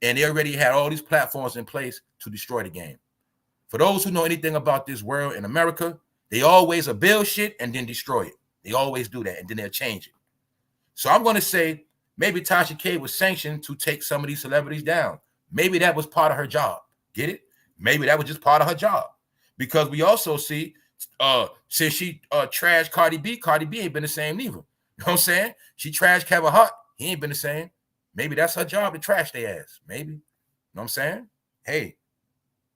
and they already had all these platforms in place to destroy the game. For those who know anything about this world in America, they always build shit and then destroy it. They always do that, and then they'll change it. So I'm going to say maybe Tasha K was sanctioned to take some of these celebrities down. Maybe that was part of her job. Get it? Maybe that was just part of her job. Because we also see, since she trashed Cardi B ain't been the same neither. You know what I'm saying? She trashed Kevin Hart. He ain't been the same. Maybe that's her job to trash their ass. Maybe. You know what I'm saying? Hey,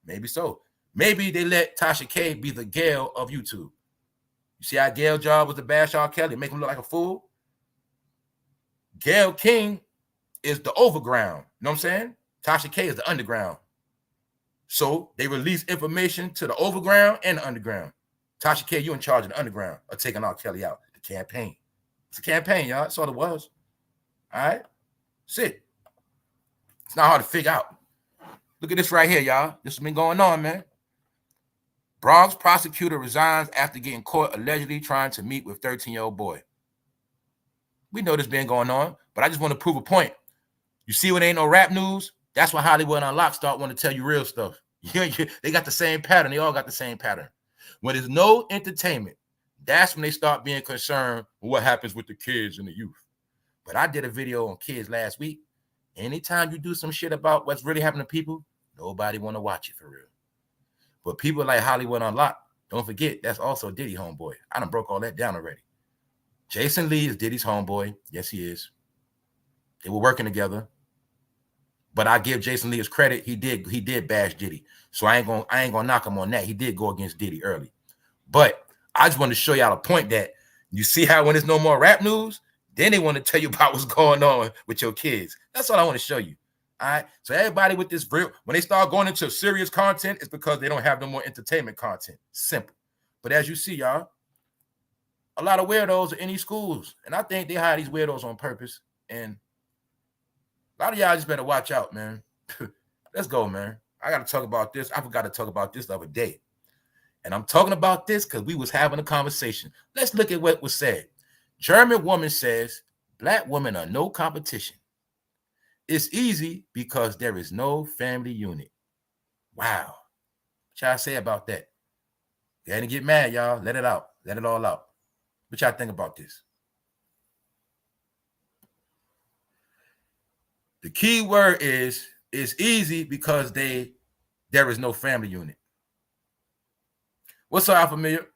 maybe so. Maybe they let Tasha K be the Gayle of YouTube. You see how Gayle's job was to bash R.KELLY, make him look like a fool? Gayle King is the overground. You know what I'm saying? Tasha K is the underground. So they release information to the overground and the underground. Tasha K, you in charge of the underground of taking R.KELLY out. The campaign. It's a campaign, y'all. That's all it was. All right? That's it. It's not hard to figure out. Look at this right here, y'all. This has been going on, man. Bronx prosecutor resigns after getting caught allegedly trying to meet with 13-year-old boy. We know this been going on, but I just want to prove a point. You see when there ain't no rap news? That's when Hollywood Unlocked start wanting to tell you real stuff. They got the same pattern. They all got the same pattern. When there's no entertainment, that's when they start being concerned with what happens with the kids and the youth. But I did a video on kids last week. Anytime you do some shit about what's really happening to people, nobody want to watch it for real. But people like Hollywood Unlocked, don't forget, that's also Diddy homeboy. I done broke all that down already. Jason Lee is Diddy's homeboy. Yes, he is. They were working together. But I give Jason Lee his credit. He did bash Diddy. So I ain't gonna knock him on that. He did go against Diddy early. But I just want to show y'all a point that you see how when there's no more rap news, then they want to tell you about what's going on with your kids. That's all I want to show you. All right. So everybody with this real, when they start going into serious content, it's because they don't have no more entertainment content. Simple. But as you see, y'all, a lot of weirdos in these schools. And I think they hire these weirdos on purpose. And a lot of y'all just better watch out, man. Let's go, man. I got to talk about this. I forgot to talk about this the other day. And I'm talking about this because we was having a conversation. Let's look at what was said. German woman says, black women are no competition. It's easy because there is no family unit. Wow. What y'all say about that? You ain't get mad, y'all. Let it out. Let it all out. What y'all think about this? The key word is it's easy because there is no family unit. What's up, familiar?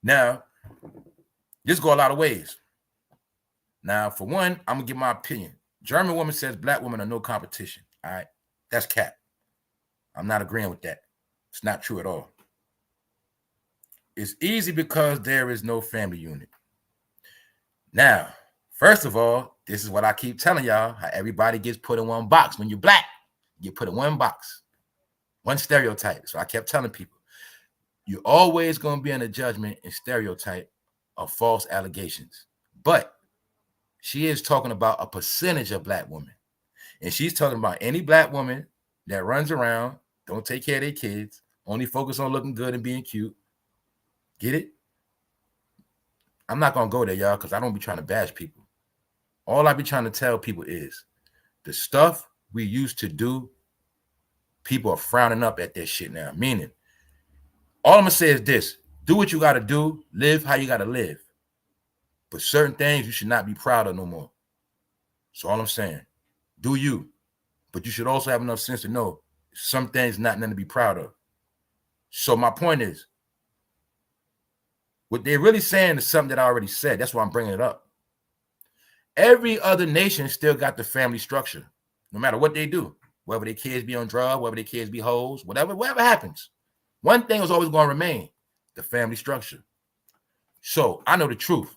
Now, this go a lot of ways. Now, for one, I'm gonna give my opinion. German woman says black women are no competition. All right, that's cap. I'm not agreeing with that. It's not true at all. It's easy because there is no family unit. Now, first of all, this is what I keep telling y'all, how everybody gets put in one box. When you're black, you get put in one box, one stereotype. So I kept telling people, you're always going to be in a judgment and stereotype of false allegations. But she is talking about a percentage of black women. And she's talking about any black woman that runs around, don't take care of their kids, only focus on looking good and being cute. Get it? I'm not going to go there, y'all, because I don't be trying to bash people. All I be trying to tell people is the stuff we used to do, people are frowning up at that shit now. Meaning, all I'm going to say is this. Do what you got to do. Live how you got to live. But certain things you should not be proud of no more. So all I'm saying, do you. But you should also have enough sense to know some things not nothing to be proud of. So my point is, what they're really saying is something that I already said. That's why I'm bringing it up. Every other nation still got the family structure, no matter what they do. Whether their kids be on drugs, whether their kids be hoes, whatever happens. One thing is always going to remain, the family structure. So I know the truth.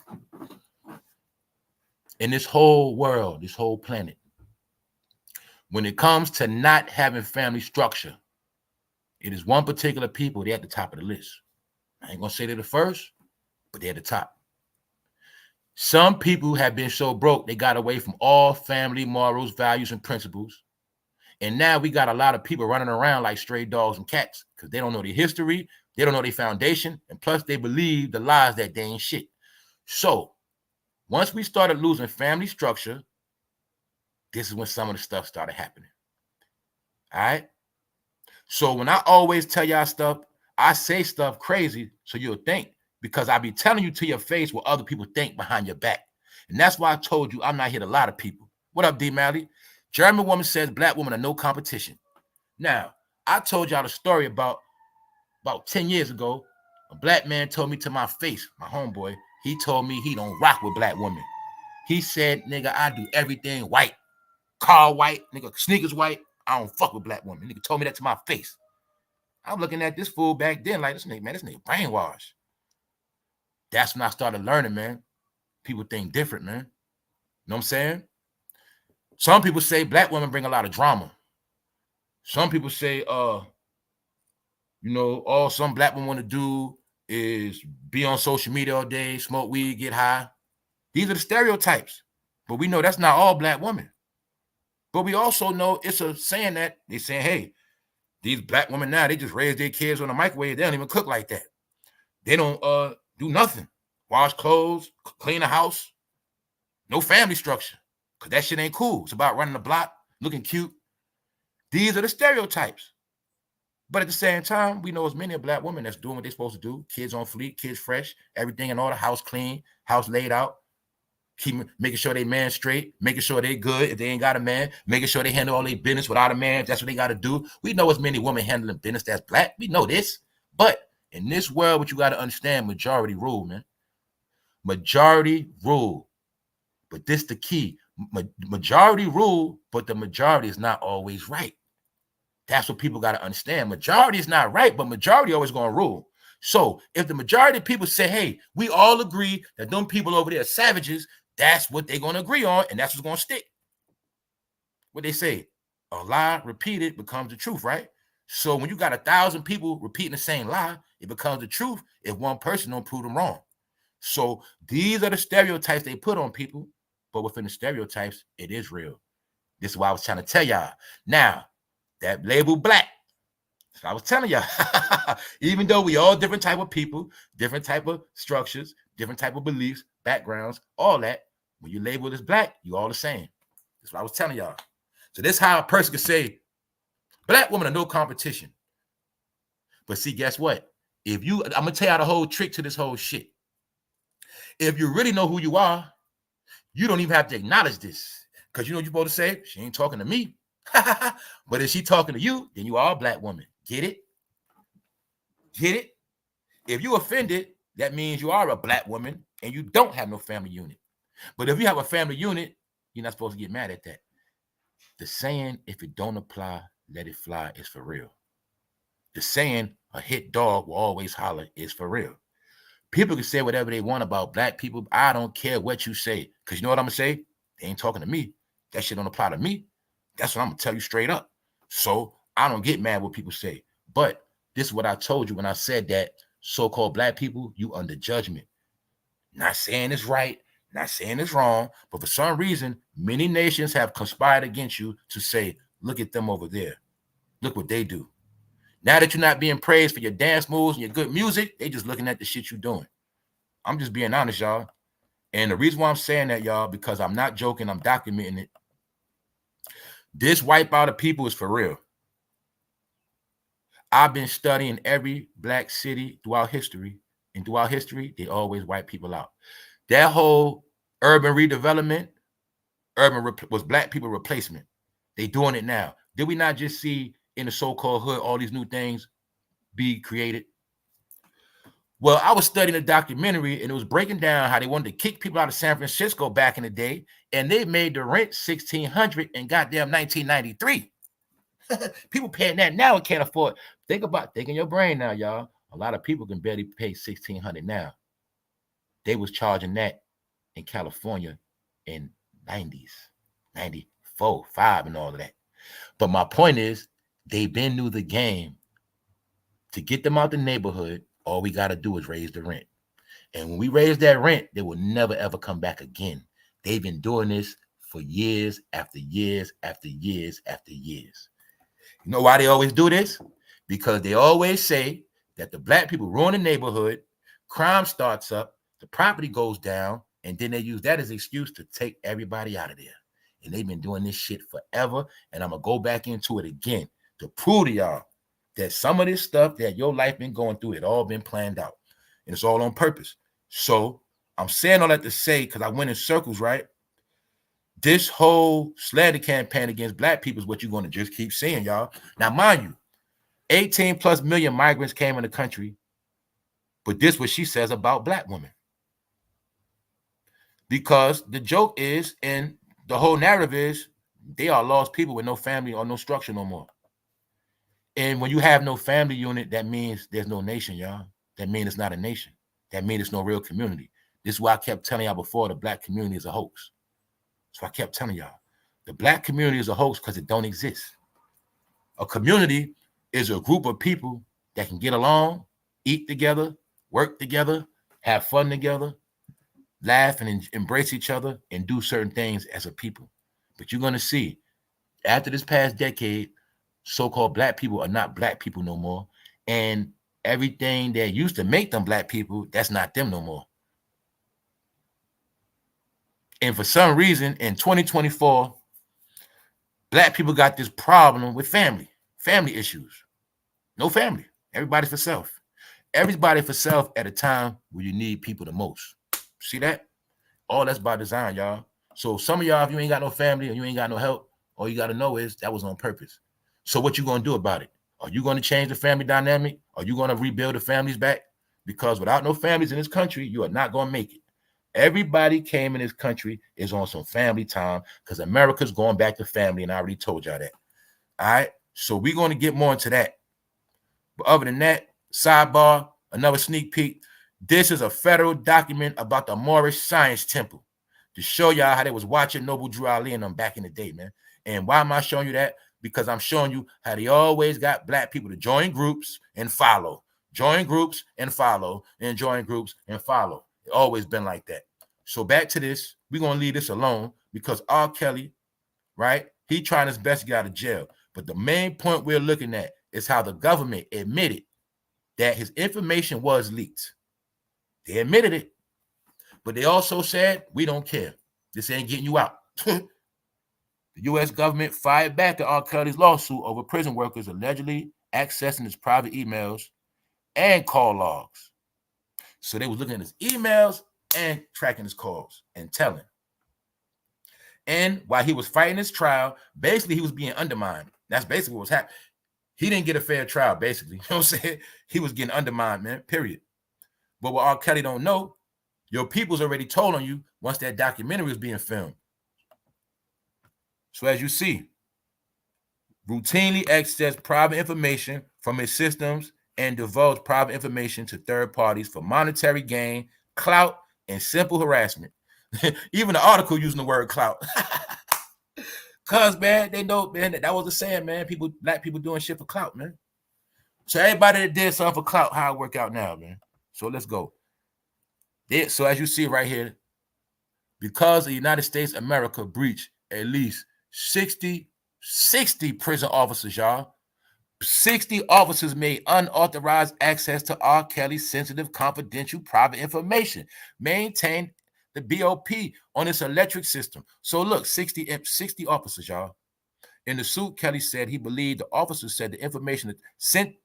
In this whole world, this whole planet, when it comes to not having family structure, it is one particular people, they're at the top of the list. I ain't going to say they're the first, but they're at the top. Some people have been so broke, they got away from all family morals, values, and principles. And now we got a lot of people running around like stray dogs and cats because they don't know their history, they don't know their foundation, and plus they believe the lies that they ain't shit. So once we started losing family structure, this is when some of the stuff started happening. All right? So when I always tell y'all stuff, I say stuff crazy so you'll think, because I be telling you to your face what other people think behind your back. And that's why I told you I'm not here to lie to people. What up, D. Malley? German woman says black women are no competition. Now, I told y'all the story about 10 years ago. A black man told me to my face, my homeboy, he told me he don't rock with black women. He said, nigga, I do everything white. Car white, nigga, sneakers white. I don't fuck with black women. Nigga told me that to my face. I'm looking at this fool back then like, this nigga brainwashed. That's when I started learning, man. People think different, man. You know what I'm saying? Some people say black women bring a lot of drama. Some people say, all some black women want to do is be on social media all day, smoke weed, get high. These are the stereotypes. But we know that's not all black women. But we also know it's a saying that they saying, hey, these black women now, they just raise their kids on the microwave. They don't even cook like that. They don't do nothing. Wash clothes, clean the house. No family structure. Because that shit ain't cool. It's about running the block, looking cute. These are the stereotypes. But at the same time, we know as many black women that's doing what they're supposed to do. Kids on fleek, kids fresh, everything in order, house clean, house laid out. Making sure they man straight, making sure they good if they ain't got a man, making sure they handle all their business without a man if that's what they got to do. We know as many women handling business that's black. We know this. But in this world, what you got to understand, majority rule, man. Majority rule. But this the key. Majority rule, but the majority is not always right. That's what people got to understand. Majority is not right, but majority always going to rule. So if the majority of people say, hey, we all agree that them people over there are savages, that's what they're going to agree on, and that's what's going to stick. What they say, a lie repeated becomes the truth, right? So when you got 1,000 people repeating the same lie, it becomes the truth if one person don't prove them wrong. So these are the stereotypes they put on people, but within the stereotypes, it is real. This is what I was trying to tell y'all. Now, that label black, so I was telling y'all, even though we all different type of people, different type of structures, different type of beliefs, backgrounds, all that, when you label as black, you all the same. That's what I was telling y'all. So this is how a person could say, black women are no competition. But see, guess what? If you, I'm gonna tell you the whole trick to this whole shit. If you really know who you are, you don't even have to acknowledge this. Because you know what you're supposed to say? She ain't talking to me. But if she talking to you, then you are a black woman. Get it? Get it? If you offended, that means you are a black woman and you don't have no family unit. But if you have a family unit, you're not supposed to get mad at that. The saying, if it don't apply, let it fly, is for real. The saying, a hit dog will always holler, is for real. People can say whatever they want about black people. I don't care what you say. Because you know what I'm going to say? They ain't talking to me. That shit don't apply to me. That's what I'm going to tell you straight up. So I don't get mad what people say. But this is what I told you when I said that so-called black people, you under judgment. Not saying it's right, not saying it's wrong, but for some reason, many nations have conspired against you to say, look at them over there. Look what they do. Now that you're not being praised for your dance moves and your good music, they just looking at the shit you're doing. I'm just being honest, y'all. And the reason why I'm saying that, y'all, because I'm not joking, I'm documenting it. This wipeout of people is for real. I've been studying every black city throughout history, and throughout history, they always wipe people out. That whole urban redevelopment, was black people replacement. They doing it now. Did we not just see in the so-called hood all these new things be created? Well, I was studying a documentary and it was breaking down how they wanted to kick people out of San Francisco back in the day, and they made the rent $1,600 in goddamn 1993. People paying that now and can't afford. Think in your brain now, y'all. A lot of people can barely pay $1,600 now. They was charging that in California in 90s, 94, 5, and all of that. But my point is, they been knew the game. To get them out the neighborhood, all we got to do is raise the rent. And when we raise that rent, they will never, ever come back again. They've been doing this for years after years after years after years. You know why they always do this? Because they always say that the black people ruin the neighborhood, crime starts up, the property goes down, and then they use that as an excuse to take everybody out of there. And they've been doing this shit forever, and I'm going to go back into it again to prove to y'all that some of this stuff that your life been going through, it all been planned out, and it's all on purpose. So I'm saying all that to say, because I went in circles, right? This whole slander campaign against black people is what you're going to just keep seeing, y'all. Now, mind you, 18 plus million migrants came in the country, but this is what she says about black women. Because the joke is, and the whole narrative is, they are lost people with no family or no structure no more. And when you have no family unit, that means there's no nation, y'all. That means it's not a nation. That means it's no real community. This is why I kept telling y'all before, the black community is a hoax. So I kept telling y'all, the black community is a hoax because it don't exist. A community is a group of people that can get along, eat together, work together, have fun together, laugh and embrace each other, and do certain things as a people. But you're going to see, after this past decade, so-called black people are not black people no more. And everything that used to make them black people, that's not them no more. And for some reason, in 2024, black people got this problem with family issues. No family. Everybody for self. Everybody for self at a time where you need people the most. See that? All that's by design, y'all. So some of y'all, if you ain't got no family or you ain't got no help, all you got to know is that was on purpose. So what you going to do about it? Are you going to change the family dynamic? Are you going to rebuild the families back? Because without no families in this country, you are not going to make it. Everybody came in this country is on some family time because America's going back to family, and I already told y'all that. All right? So we're going to get more into that. But other than that, sidebar, another sneak peek. This is a federal document about the Moorish Science Temple to show y'all how they was watching Noble Drew Ali and them back in the day, man. And why am I showing you that? Because I'm showing you how they always got black people to join groups and follow. Join groups and follow, and join groups and follow. It's always been like that. So back to this. We're going to leave this alone because R. Kelly, right? He trying his best to get out of jail. But the main point we're looking at is how the government admitted that his information was leaked. They admitted it. But they also said, we don't care. This ain't getting you out. The U.S. government fired back at R. Kelly's lawsuit over prison workers allegedly accessing his private emails and call logs. So they was looking at his emails and tracking his calls and telling. And while he was fighting his trial, basically he was being undermined. That's basically what was happening. He didn't get a fair trial, basically. You know what I'm saying? He was getting undermined, man, period. But what R. Kelly don't know, your people's already told on you once that documentary was being filmed. So as you see, routinely access private information from his systems and divulge private information to third parties for monetary gain, clout, and simple harassment. Even the article using the word clout. Cause, man, they know, man, that was a saying, man. Black people doing shit for clout, man. So everybody that did something for clout, how it work out now, man. So let's go. So as you see right here, because the United States of America breached at least 60 prison officers, y'all. 60 officers made unauthorized access to R. Kelly's sensitive, confidential, private information, maintained the BOP on its electric system. So look, 60 officers, y'all. In the suit, Kelly said he believed the officers said the information they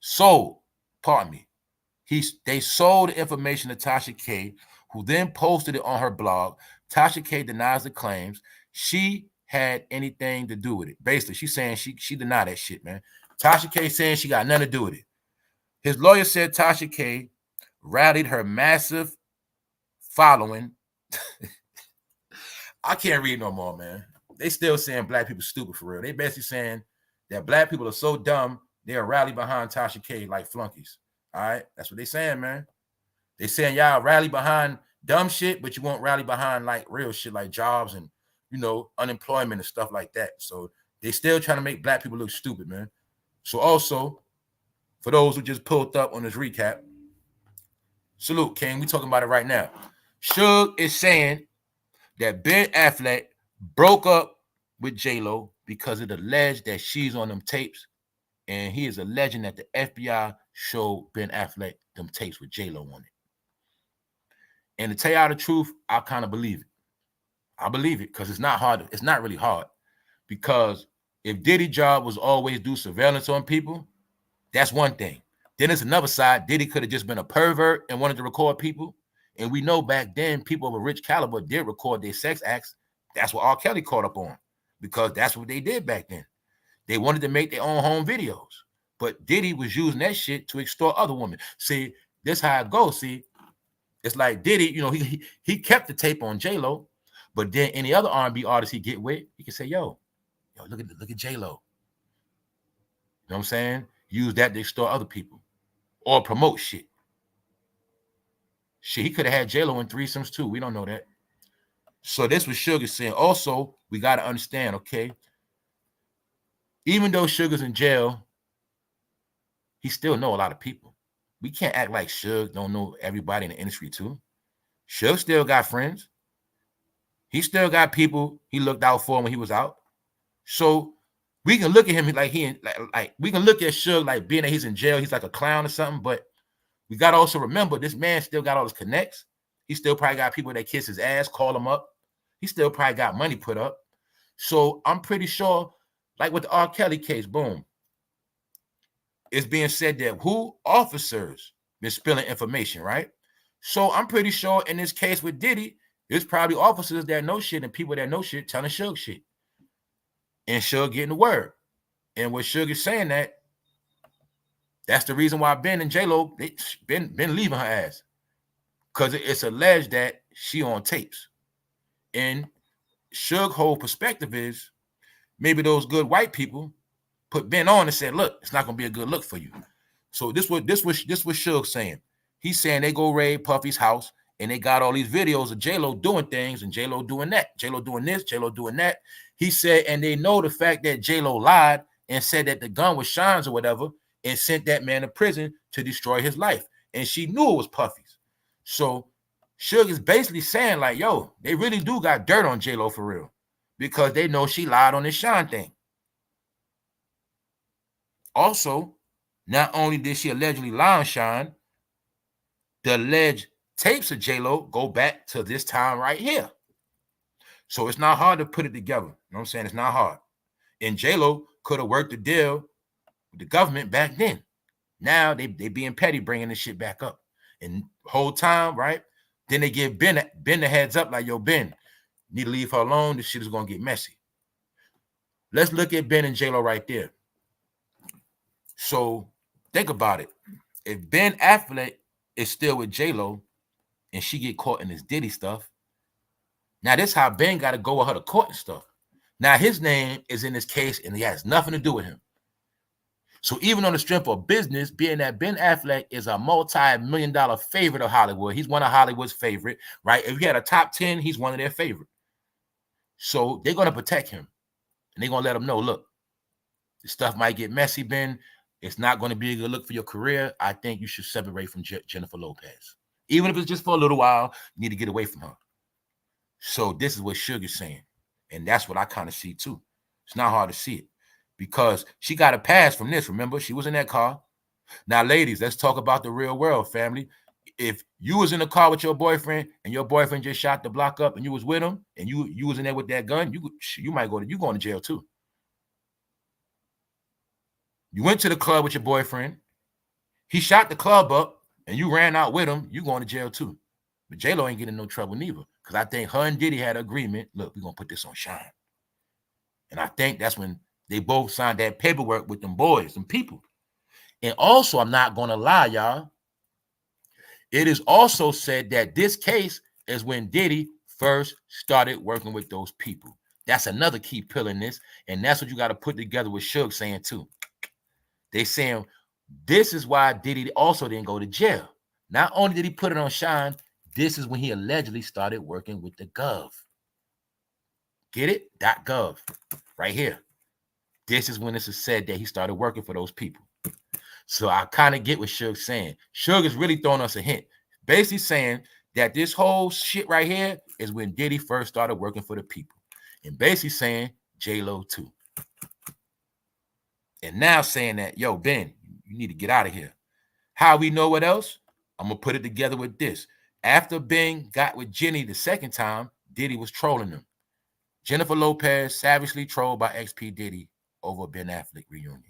sold the information to Tasha K, who then posted it on her blog. Tasha K denies the claims she had anything to do with it. Basically, she's saying she denied that shit, man. Tasha K saying she got nothing to do with it. His lawyer said Tasha K rallied her massive following. I can't read no more, man. They still saying black people stupid for real. They basically saying that black people are so dumb, they'll rally behind Tasha K like flunkies. All right, that's what they saying, man. They saying y'all rally behind dumb shit, but you won't rally behind like real shit like jobs and, you know, unemployment and stuff like that. So they still trying to make black people look stupid, man. So also, for those who just pulled up on this recap, salute, King. We talking about it right now. Suge is saying that Ben Affleck broke up with J-Lo because it alleged that she's on them tapes, and he is alleging that the FBI showed Ben Affleck them tapes with J-Lo on it. And to tell y'all the truth, I kind of believe it. I believe it because it's not hard. It's not really hard, because if Diddy's job was always do surveillance on people, that's one thing. Then there's another side. Diddy could have just been a pervert and wanted to record people. And we know back then people of a rich caliber did record their sex acts. That's what R. Kelly caught up on, because that's what they did back then. They wanted to make their own home videos. But Diddy was using that shit to extort other women. See, this how it goes. See, it's like Diddy, you know, he kept the tape on J-Lo, but then any other R&B artist he get with, he can say, yo, look at J-Lo. You know what I'm saying? Use that to extort other people or promote shit. Shit, he could have had J-Lo in threesomes too. We don't know that. So this was Suge saying. Also, we got to understand, okay, even though Suge's in jail, he still know a lot of people. We can't act like Suge don't know everybody in the industry too. Suge still got friends. He still got people he looked out for when he was out. So we can look at him like we can look at Suge like being that he's in jail, he's like a clown or something. But we got to also remember this man still got all his connects. He still probably got people that kiss his ass, call him up. He still probably got money put up. So I'm pretty sure, like with the R. Kelly case, boom, it's being said that who officers been spilling information, right? So I'm pretty sure in this case with Diddy, there's probably officers that know shit and people that know shit telling Suge shit. And Suge getting the word. And what Suge is saying that's the reason why Ben and J-Lo, they been leaving her ass. Because it's alleged that she on tapes. And Suge's whole perspective is maybe those good white people put Ben on and said, look, it's not going to be a good look for you. So this was Suge saying. He's saying they go raid Puffy's house and they got all these videos of J-Lo doing things and J-Lo doing that. J-Lo doing this, J-Lo doing that. He said, and they know the fact that J-Lo lied and said that the gun was Sean's or whatever and sent that man to prison to destroy his life. And she knew it was Puffy's. So Suge is basically saying like, yo, they really do got dirt on J-Lo for real, because they know she lied on this Sean thing. Also, not only did she allegedly lie on Sean, the alleged tapes of J-Lo go back to this time right here. So it's not hard to put it together. You know what I'm saying? It's not hard. And J-Lo could have worked the deal with the government back then. Now they being petty, bringing this shit back up. And whole time, right? Then they give Ben the heads up like, yo, Ben, you need to leave her alone. This shit is going to get messy. Let's look at Ben and J-Lo right there. So think about it. If Ben Affleck is still with J-Lo and she get caught in this Diddy stuff, now this how Ben got to go with her to court and stuff. Now his name is in this case and he has nothing to do with him. So even on the strength of business, being that Ben Affleck is a multi-million-dollar favorite of Hollywood, he's one of Hollywood's favorite, right? If you had a top 10, he's one of their favorite. So they're going to protect him. And they're going to let him know, look, this stuff might get messy, Ben. It's not going to be a good look for your career. I think you should separate from Jennifer Lopez. Even if it's just for a little while, you need to get away from her. So this is what Suge is saying. And that's what I kind of see too. It's not hard to see it because she got a pass from this. Remember, she was in that car. Now, ladies, let's talk about the real world, family. If you was in the car with your boyfriend and your boyfriend just shot the block up and you was with him and you was in there with that gun, you might going to jail too. You went to the club with your boyfriend. He shot the club up and you ran out with him. You going to jail too. But J-Lo ain't getting no trouble neither. Because I think her and Diddy had an agreement. Look, we're going to put this on Sean. And I think that's when they both signed that paperwork with them boys, them people. And also, I'm not going to lie, y'all. It is also said that this case is when Diddy first started working with those people. That's another key pillar in this. And that's what you got to put together with Suge saying too. They saying this is why Diddy also didn't go to jail. Not only did he put it on Sean, this is when he allegedly started working with the Gov't. Get it? .gov. Right here. This is when this is said that he started working for those people. So I kind of get what Suge's saying. Suge is really throwing us a hint. Basically saying that this whole shit right here is when Diddy first started working for the people. And basically saying J-Lo too. And now saying that, yo, Ben, you need to get out of here. How we know what else? I'm going to put it together with this. After Ben got with Jenny the second time, Diddy was trolling him. Jennifer Lopez savagely trolled by XP Diddy over Ben Affleck reunion.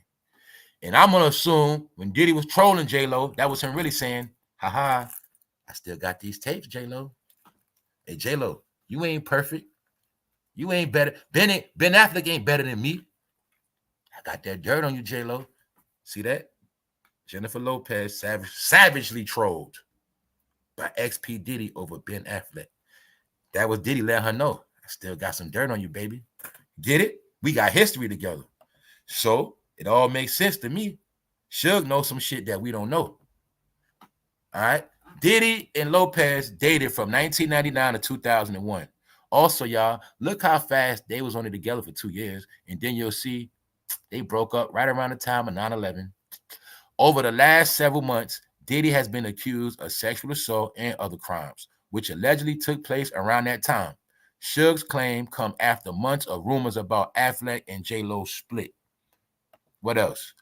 And I'm going to assume when Diddy was trolling J-Lo, that was him really saying, haha, I still got these tapes, J-Lo. Hey, J-Lo, you ain't perfect. You ain't better. Ben Affleck ain't better than me. I got that dirt on you, J-Lo. See that? Jennifer Lopez savagely trolled by XP Diddy over Ben Affleck. That was Diddy letting her know, I still got some dirt on you, baby. Get it? We got history together. So it all makes sense to me. Suge knows some shit that we don't know. All right? Diddy and Lopez dated from 1999 to 2001. Also, y'all, look how fast they was only together for 2 years. And then you'll see they broke up right around the time of 9/11. Over the last several months, Diddy has been accused of sexual assault and other crimes, which allegedly took place around that time. Suge's claim come after months of rumors about Affleck and J-Lo split. What else?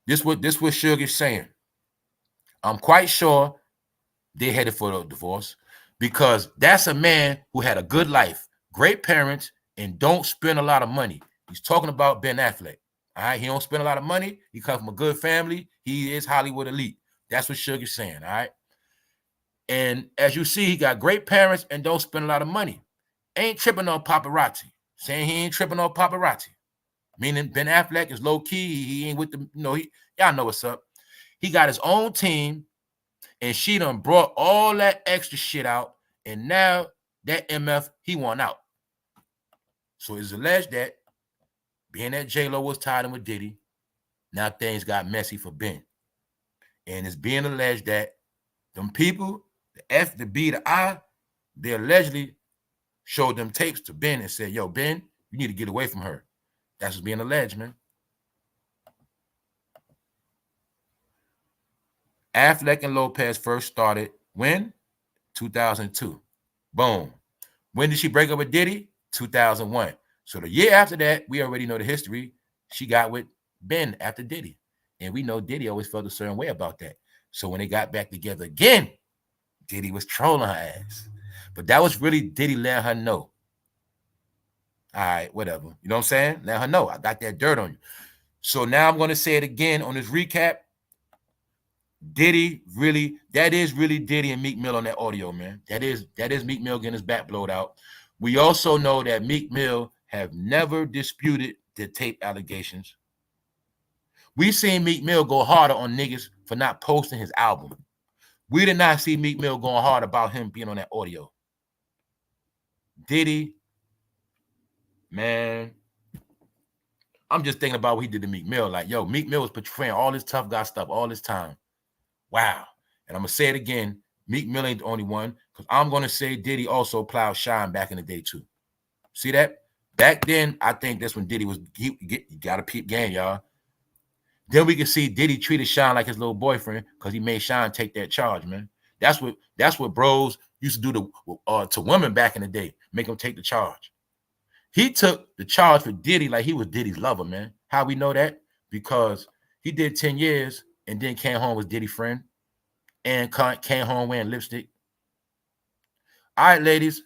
This what Suge is saying. I'm quite sure they headed for the divorce because that's a man who had a good life, great parents, and don't spend a lot of money. He's talking about Ben Affleck. All right, he don't spend a lot of money. He comes from a good family. He is Hollywood elite. That's what Suge is saying, all right? And as you see, he got great parents and don't spend a lot of money. Ain't tripping on paparazzi. Saying he ain't tripping on paparazzi. Meaning Ben Affleck is low-key. He ain't with the, y'all know what's up. He got his own team, and she done brought all that extra shit out, and now that MF, he want out. So it's alleged that being that J-Lo was tied in with Diddy, now things got messy for Ben. And it's being alleged that them people, the F, the B, the I, they allegedly showed them tapes to Ben and said, yo, Ben, you need to get away from her. That's what's being alleged, man. Affleck and Lopez first started When? 2002. Boom. When did she break up with Diddy? 2001. So the year after that, we already know the history. She got with Ben after Diddy. And we know Diddy always felt a certain way about that. So when they got back together again, Diddy was trolling her ass. But that was really Diddy letting her know. All right, whatever. You know what I'm saying? Let her know. I got that dirt on you. So now I'm going to say it again on this recap. Diddy really, that is really Diddy and Meek Mill on that audio, man. That is Meek Mill getting his back blowed out. We also know that Meek Mill have never disputed the tape allegations. We seen Meek Mill go harder on niggas for not posting his album. We did not see Meek Mill going hard about him being on that audio. Diddy, man, I'm just thinking about what he did to Meek Mill. Like, yo, Meek Mill was portraying all this tough guy stuff all this time. Wow. And I'm going to say it again. Meek Mill ain't the only one, because I'm going to say Diddy also plowed Shine back in the day too. See that? Back then, I think that's when Diddy was, you got to peep game, y'all. Then we can see Diddy treated Shine like his little boyfriend because he made Shine take that charge, man. That's what bros used to do to women back in the day, make them take the charge. He took the charge for Diddy like he was Diddy's lover, man. How we know that? Because he did 10 years and then came home with Diddy's friend and came home wearing lipstick. All right, ladies,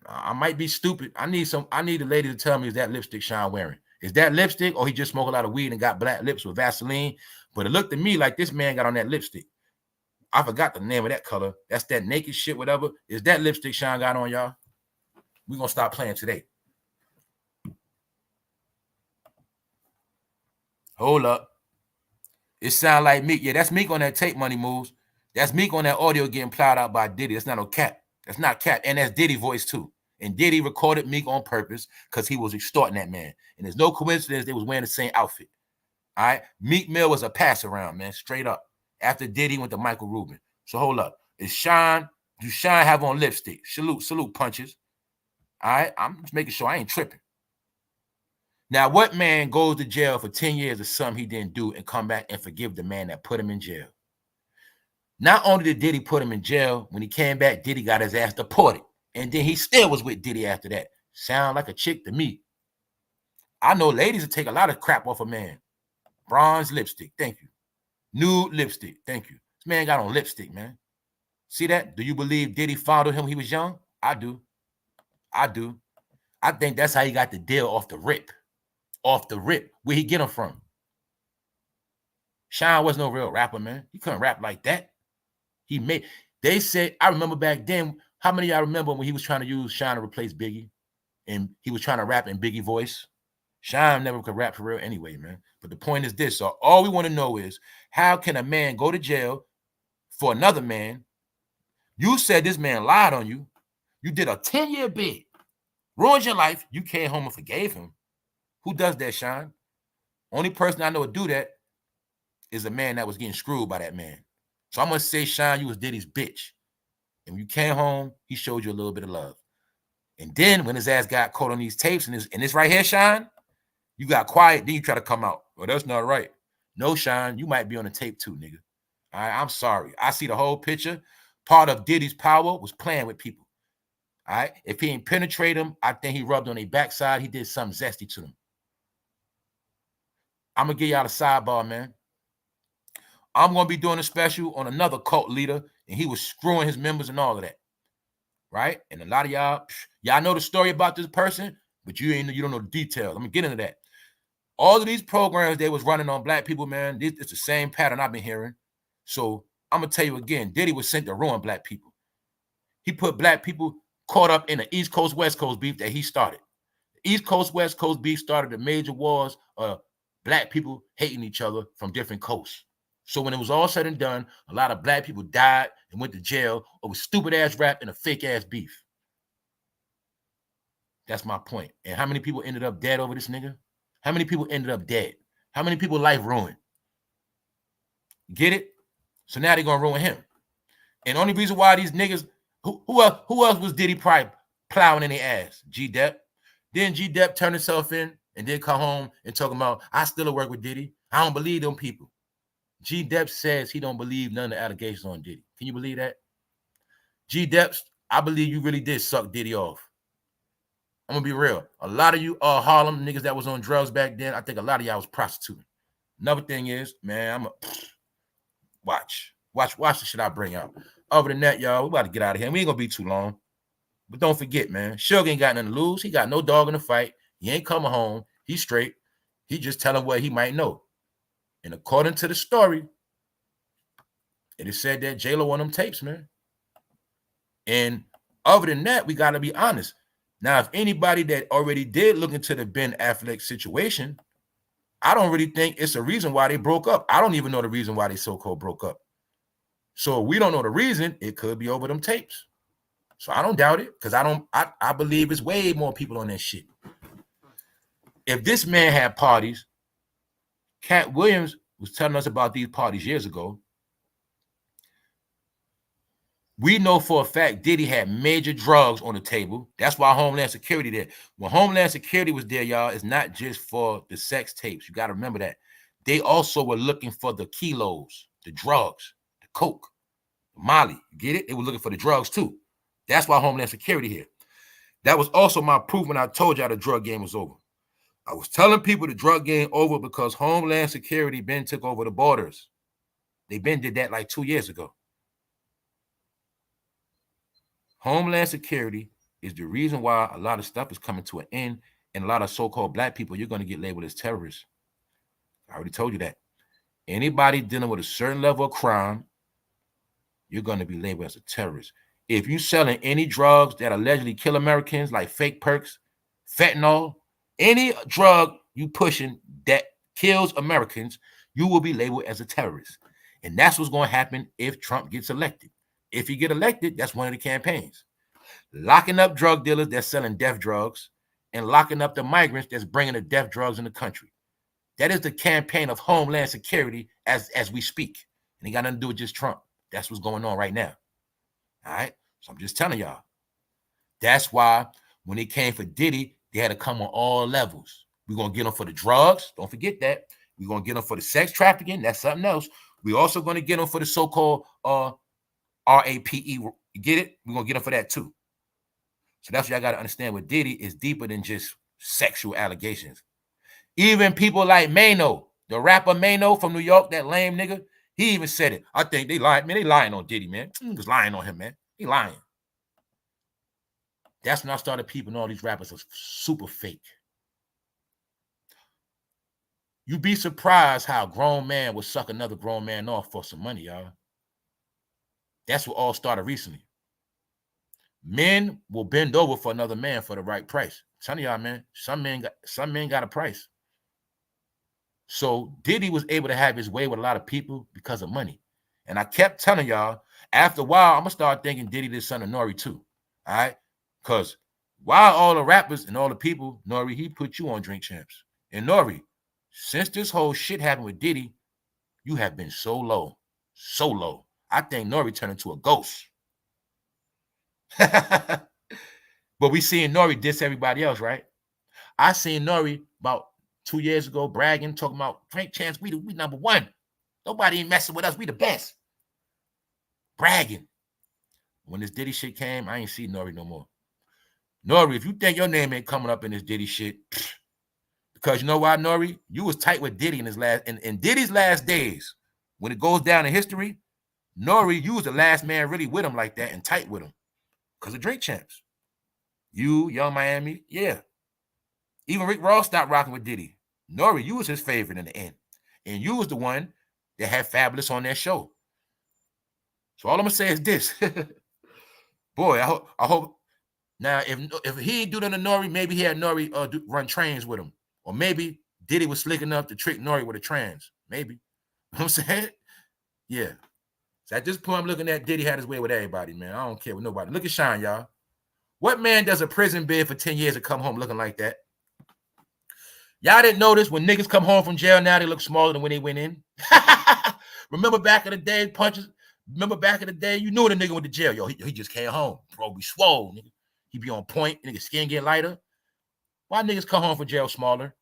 I might be stupid. I need the lady to tell me, is that lipstick Shine wearing? Is that lipstick, or he just smoked a lot of weed and got black lips with Vaseline? But it looked to me like this man got on that lipstick. I forgot the name of that color. That's that naked shit, whatever. Is that lipstick Shine got on, y'all? We're going to stop playing today. Hold up. It sound like Meek. Yeah, that's Meek on that tape, Money Moves. That's Meek on that audio getting plowed out by Diddy. That's not no cap. That's not cap. And that's Diddy voice too. And Diddy recorded Meek on purpose because he was extorting that man. And there's no coincidence they was wearing the same outfit. All right? Meek Mill was a pass around, man, straight up. After Diddy went to Michael Rubin. So hold up. Do Shine have on lipstick? Salute punches. All right? I'm just making sure I ain't tripping. Now, what man goes to jail for 10 years of something he didn't do and come back and forgive the man that put him in jail? Not only did Diddy put him in jail, when he came back, Diddy got his ass deported. And then he still was with Diddy after that. Sound like a chick to me. I know ladies that take a lot of crap off a man. Bronze lipstick, thank you. Nude lipstick, thank you. This man got on lipstick, man. See that? Do you believe Diddy fondled him when he was young? I do. I think that's how he got the deal off the rip. Off the rip. Where he get him from? Shine was no real rapper, man. He couldn't rap like that. They said, I remember back then, how many of y'all remember when he was trying to use Shine to replace Biggie? And he was trying to rap in Biggie voice? Shine never could rap for real anyway, man. But the point is this. So all we want to know is, how can a man go to jail for another man? You said this man lied on you. You did a 10-year bid. Ruined your life. You came home and forgave him. Who does that, Shine? Only person I know would do that is a man that was getting screwed by that man. So I'm going to say, Shine, you was Diddy's bitch. And when you came home, he showed you a little bit of love. And then when his ass got caught on these tapes and this right here, Shine, you got quiet, then you try to come out. Well, that's not right. No, Shine, you might be on the tape too, nigga. All right, I'm sorry. I see the whole picture. Part of Diddy's power was playing with people. All right? If he ain't penetrate them, I think he rubbed on their backside. He did something zesty to them. I'm going to give y'all a sidebar, man. I'm going to be doing a special on another cult leader, and he was screwing his members and all of that. Right? And a lot of y'all know the story about this person, but you don't know the details. Let me get into that. All of these programs they was running on black people, man, it's the same pattern I've been hearing. So I'm going to tell you again, Diddy was sent to ruin black people. He put black people caught up in the East Coast, West Coast beef that he started. The East Coast, West Coast beef started the major wars of black people hating each other from different coasts. So when it was all said and done, a lot of black people died and went to jail over stupid-ass rap and a fake-ass beef. That's my point. And how many people ended up dead over this nigga? How many people ended up dead? How many people life ruined? Get it? So now they're going to ruin him. And the only reason why these niggas, who else was Diddy probably plowing in their ass? G-Dep. Then G-Dep turn himself in and then come home and talk about, I still work with Diddy. I don't believe them people. G-Dep says he don't believe none of the allegations on Diddy. Can you believe that? G-Depths, I believe you really did suck Diddy off. I'm gonna be real. A lot of you Harlem niggas that was on drugs back then, I think a lot of y'all was prostituting. Another thing is, man, watch the shit I bring out. Other than that, y'all, we about to get out of here. We ain't gonna be too long. But don't forget, man, Suge ain't got nothing to lose. He got no dog in the fight. He ain't coming home. He's straight. He just telling what he might know. And according to the story, it is said that J-Lo on them tapes, man. And other than that, we got to be honest. Now, if anybody that already did look into the Ben Affleck situation, I don't really think it's a reason why they broke up. I don't even know the reason why they so-called broke up. So we don't know the reason. It could be over them tapes. So I don't doubt it, because I believe it's way more people on that shit. If this man had parties, Cat Williams was telling us about these parties years ago. We know for a fact Diddy had major drugs on the table. That's why Homeland Security there. When Homeland Security was there, y'all, it's not just for the sex tapes. You got to remember that. They also were looking for the kilos, the drugs, the coke, the Molly. You get it? They were looking for the drugs too. That's why Homeland Security here. That was also my proof when I told y'all the drug game was over. I was telling people the drug game over because Homeland Security been took over the borders. They been did that like 2 years ago. Homeland Security is the reason why a lot of stuff is coming to an end, and a lot of so-called black people, you're going to get labeled as terrorists. I already told you that. Anybody dealing with a certain level of crime, you're going to be labeled as a terrorist. If you're selling any drugs that allegedly kill Americans, like fake perks, fentanyl, any drug you pushing that kills Americans, you will be labeled as a terrorist. And that's what's going to happen if Trump gets elected. If he get elected, that's one of the campaigns. Locking up drug dealers that's selling death drugs and locking up the migrants that's bringing the death drugs in the country. That is the campaign of Homeland Security as we speak. And it got nothing to do with just Trump. That's what's going on right now. All right? So I'm just telling y'all. That's why when it came for Diddy, they had to come on all levels. We're going to get them for the drugs. Don't forget that. We're going to get them for the sex trafficking. That's something else. We're also going to get them for the so-called RAPE. You get it? We're going to get them for that too. So that's what y'all got to understand. With Diddy is deeper than just sexual allegations. Even people like Mano, the rapper Mano from New York, that lame nigga, he even said it. I think they lied. Man, they lying on Diddy, man. Niggas lying on him, man. He lying. That's when I started peeping all these rappers are super fake. You'd be surprised how a grown man would suck another grown man off for some money, y'all. That's what all started recently. Men will bend over for another man for the right price. I'm telling y'all, man, some men got a price. So Diddy was able to have his way with a lot of people because of money. And I kept telling y'all, after a while, I'm going to start thinking Diddy the son of Nori too. All right? Because while all the rappers and all the people, Nori, he put you on Drink Champs. And Nori, since this whole shit happened with Diddy, you have been so low. So low. I think Nori turned into a ghost. But we seeing Nori diss everybody else, right? I seen Nori about 2 years ago bragging, talking about Drink Champs, we number one. Nobody ain't messing with us. We the best. Bragging. When this Diddy shit came, I ain't see Nori no more. Nori, if you think your name ain't coming up in this Diddy shit, because you know why, Nori? You was tight with Diddy in Diddy's last days. When it goes down in history, Nori, you was the last man really with him like that and tight with him. Because of Drink Champs. You, Young Miami, yeah. Even Rick Ross stopped rocking with Diddy. Nori, you was his favorite in the end. And you was the one that had Fabulous on that show. So all I'm going to say is this. Boy, I hope. Now, if he ain't do that to Nori, maybe he had Nori run trains with him. Or maybe Diddy was slick enough to trick Nori with a trans. Maybe. You know what I'm saying? Yeah. So at this point, I'm looking at Diddy had his way with everybody, man. I don't care with nobody. Look at Sean, y'all. What man does a prison bid for 10 years and come home looking like that? Y'all didn't notice when niggas come home from jail now, they look smaller than when they went in? Remember back in the day, punches? Remember back in the day, you knew the nigga went to jail. Yo, he just came home. Bro, be swole, nigga. He be on point. Nigga skin get lighter. Why niggas come home from jail smaller?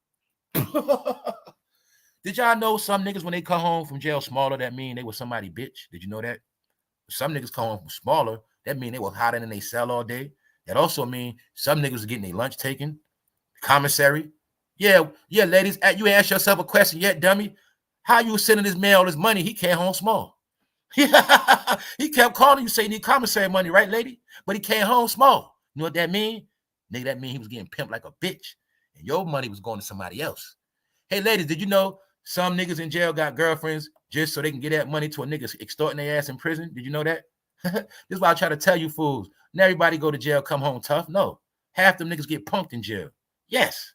Did y'all know some niggas, when they come home from jail smaller, that mean they was somebody bitch? Did you know that? Some niggas come home from smaller, That mean they was hiding in their cell all day. That also mean some niggas was getting their lunch taken. Commissary. Yeah, ladies, you ask yourself a question yet, dummy? How you sending this man all this money? He came home small. He kept calling you saying you need commissary money, right, lady? But he came home small. You know what that mean? Nigga, that mean he was getting pimped like a bitch. And your money was going to somebody else. Hey, ladies, did you know some niggas in jail got girlfriends just so they can get that money to a nigga extorting their ass in prison? Did you know that? This is why I try to tell you fools. Not everybody go to jail, come home tough. No. Half them niggas get punked in jail. Yes.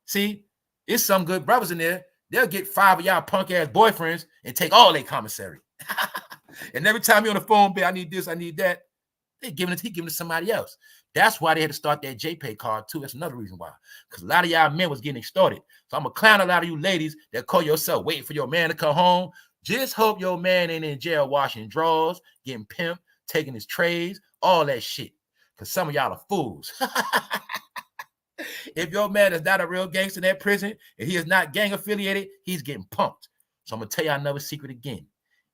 See, it's some good brothers in there. They'll get 5 of y'all punk ass boyfriends and take all their commissary. And every time you're on the phone, I need this, I need that. He giving it to somebody else. That's why they had to start that JPay card too. That's another reason why. Because a lot of y'all men was getting extorted. So I'm gonna clown a lot of you ladies that call yourself waiting for your man to come home. Just hope your man ain't in jail washing drawers, getting pimped, taking his trays, all that shit. Because some of y'all are fools. If your man is not a real gangster in that prison, and he is not gang affiliated, he's getting pumped. So I'm gonna tell y'all another secret again.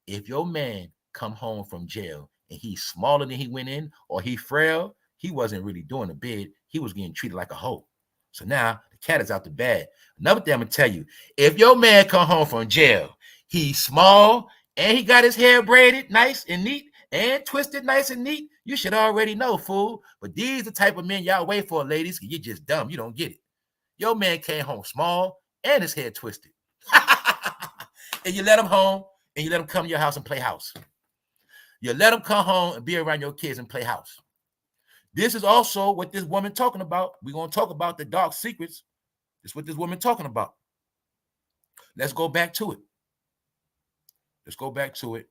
If your man come home from jail and he's smaller than he went in, or he frail, he wasn't really doing a bid. He was getting treated like a hoe. So now the cat is out the bag. Another thing I'm gonna tell you, if your man come home from jail, he's small and he got his hair braided nice and neat and twisted nice and neat, you should already know, fool. But these the type of men y'all wait for, ladies. You're just dumb. You don't get it. Your man came home small and his hair twisted. And you let him home and you let him come to your house and play house. You let him come home and be around your kids and play house. This is also what this woman talking about. We're going to talk about the dark secrets. This is what this woman talking about. Let's go back to it. Let's go back to it.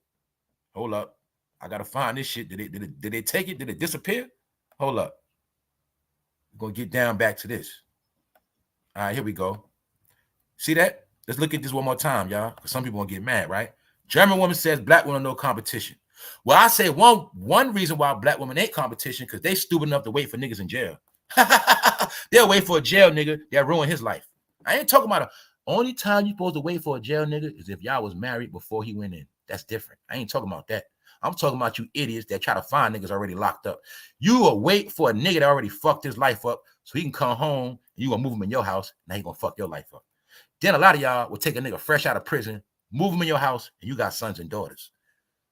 Hold up. I got to find this shit. Did they take it? Did it disappear? Hold up. We're going to get down back to this. All right, here we go. See that? Let's look at this one more time, y'all. Because some people won't get mad, right? German woman says black women no competition. Well, I say one reason why black women ain't competition because they stupid enough to wait for niggas in jail. They'll wait for a jail nigga that ruin his life. I ain't talking about only time you supposed to wait for a jail nigga is if y'all was married before he went in. That's different. I ain't talking about that. I'm talking about you idiots that try to find niggas already locked up. You will wait for a nigga that already fucked his life up so he can come home and you gonna move him in your house. Now he gonna fuck your life up. Then a lot of y'all will take a nigga fresh out of prison, move him in your house, and you got sons and daughters.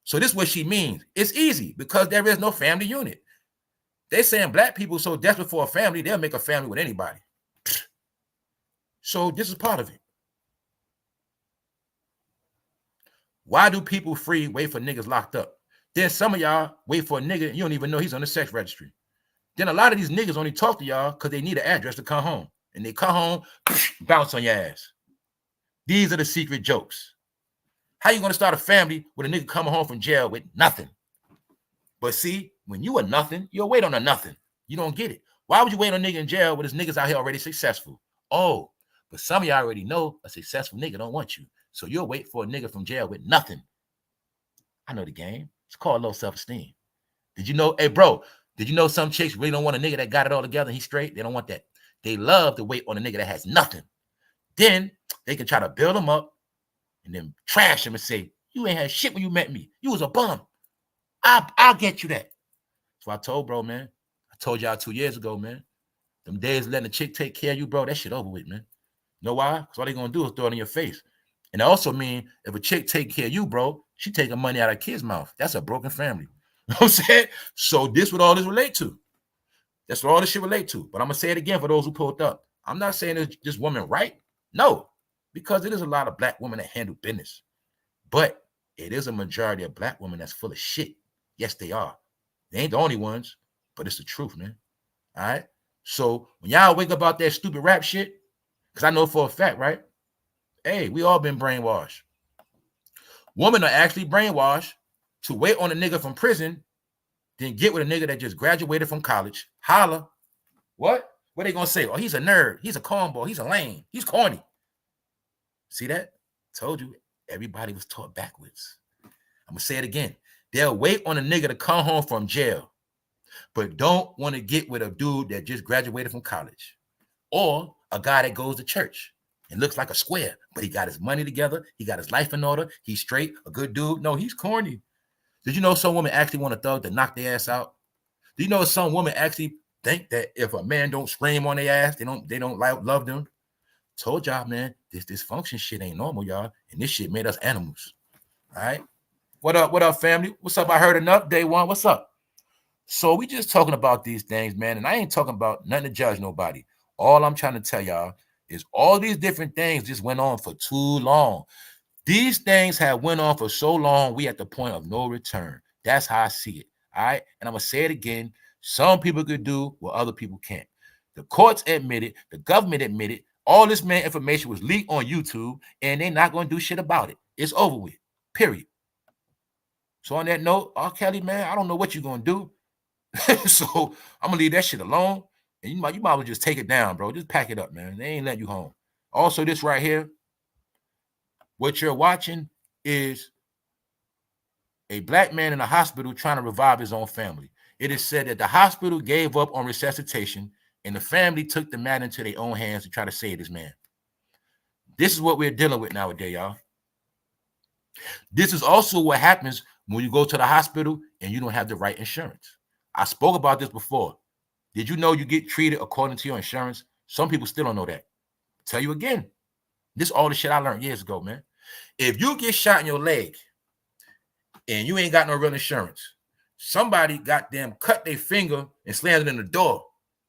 So this is what she means. It's easy because there is no family unit. They saying black people so desperate for a family, they'll make a family with anybody. So this is part of it. Why do people free wait for niggas locked up? Then some of y'all wait for a nigga, you don't even know he's on the sex registry. Then a lot of these niggas only talk to y'all because they need an address to come home. And they come home, bounce on your ass. These are the secret jokes. How you going to start a family with a nigga coming home from jail with nothing? But see, when you are nothing, you'll wait on a nothing. You don't get it. Why would you wait on a nigga in jail when this nigga's out here already successful? Oh, but some of y'all already know a successful nigga don't want you. So you'll wait for a nigga from jail with nothing. I know the game. It's called low self-esteem. Did you know, hey, bro, did you know some chicks really don't want a nigga that got it all together and he's straight? They don't want that. They love to wait on a nigga that has nothing. Then they can try to build him up and then trash him and say, you ain't had shit when you met me. You was a bum. I'll get you that. So I told bro, man. I told y'all 2 years ago, man. Them days letting a chick take care of you, bro, that shit over with, man. You know why? Because all they gonna do is throw it in your face. And it also mean if a chick take care of you, bro, she taking money out of kids' mouth. That's a broken family. You know what I'm saying? So this what all this relate to. That's what all this shit relate to. But I'm gonna say it again for those who pulled up. I'm not saying this woman right. No, because it is a lot of black women that handle business. But it is a majority of black women that's full of shit. Yes, they are. They ain't the only ones, but it's the truth, man. All right? So when y'all wake up about that stupid rap shit, because I know for a fact, right? Hey, we all been brainwashed. Women are actually brainwashed to wait on a nigga from prison, then get with a nigga that just graduated from college. Holla. What? What they gonna say? Oh, he's a nerd. He's a cornball. He's a lame. He's corny. See that? Told you. Everybody was taught backwards. I'm gonna say it again. They'll wait on a nigga to come home from jail, but don't want to get with a dude that just graduated from college or a guy that goes to church and looks like a square, but he got his money together. He got his life in order. He's straight, a good dude. No, he's corny. Did you know some women actually want a thug to knock their ass out? Do you know some women actually think that if a man don't scream on their ass, they don't love them? Told y'all, man, this dysfunction shit ain't normal, y'all. And this shit made us animals. All right. What up, family? What's up? I heard enough. Day one. What's up? So we just talking about these things, man. And I ain't talking about nothing to judge nobody. All I'm trying to tell y'all is all these different things just went on for too long. These things have went on for so long, we at the point of no return. That's how I see it. All right. And I'm going to say it again. Some people could do what other people can't. The courts admitted, the government admitted, all this man information was leaked on YouTube, and they're not going to do shit about it. It's over with. Period. So on that note, R.KELLY, man, I don't know what you're going to do. So I'm going to leave that shit alone. And you might as well just take it down, bro. Just pack it up, man. They ain't letting you home. Also, this right here, what you're watching is a black man in a hospital trying to revive his own family. It is said that the hospital gave up on resuscitation and the family took the matter into their own hands to try to save this man. This is what we're dealing with nowadays, y'all. This is also what happens when you go to the hospital and you don't have the right insurance. I spoke about this before. Did you know you get treated according to your insurance? Some people still don't know that. I'll tell you again. This is all the shit I learned years ago, man. If you get shot in your leg and you ain't got no real insurance, somebody goddamn cut their finger and slammed it in the door,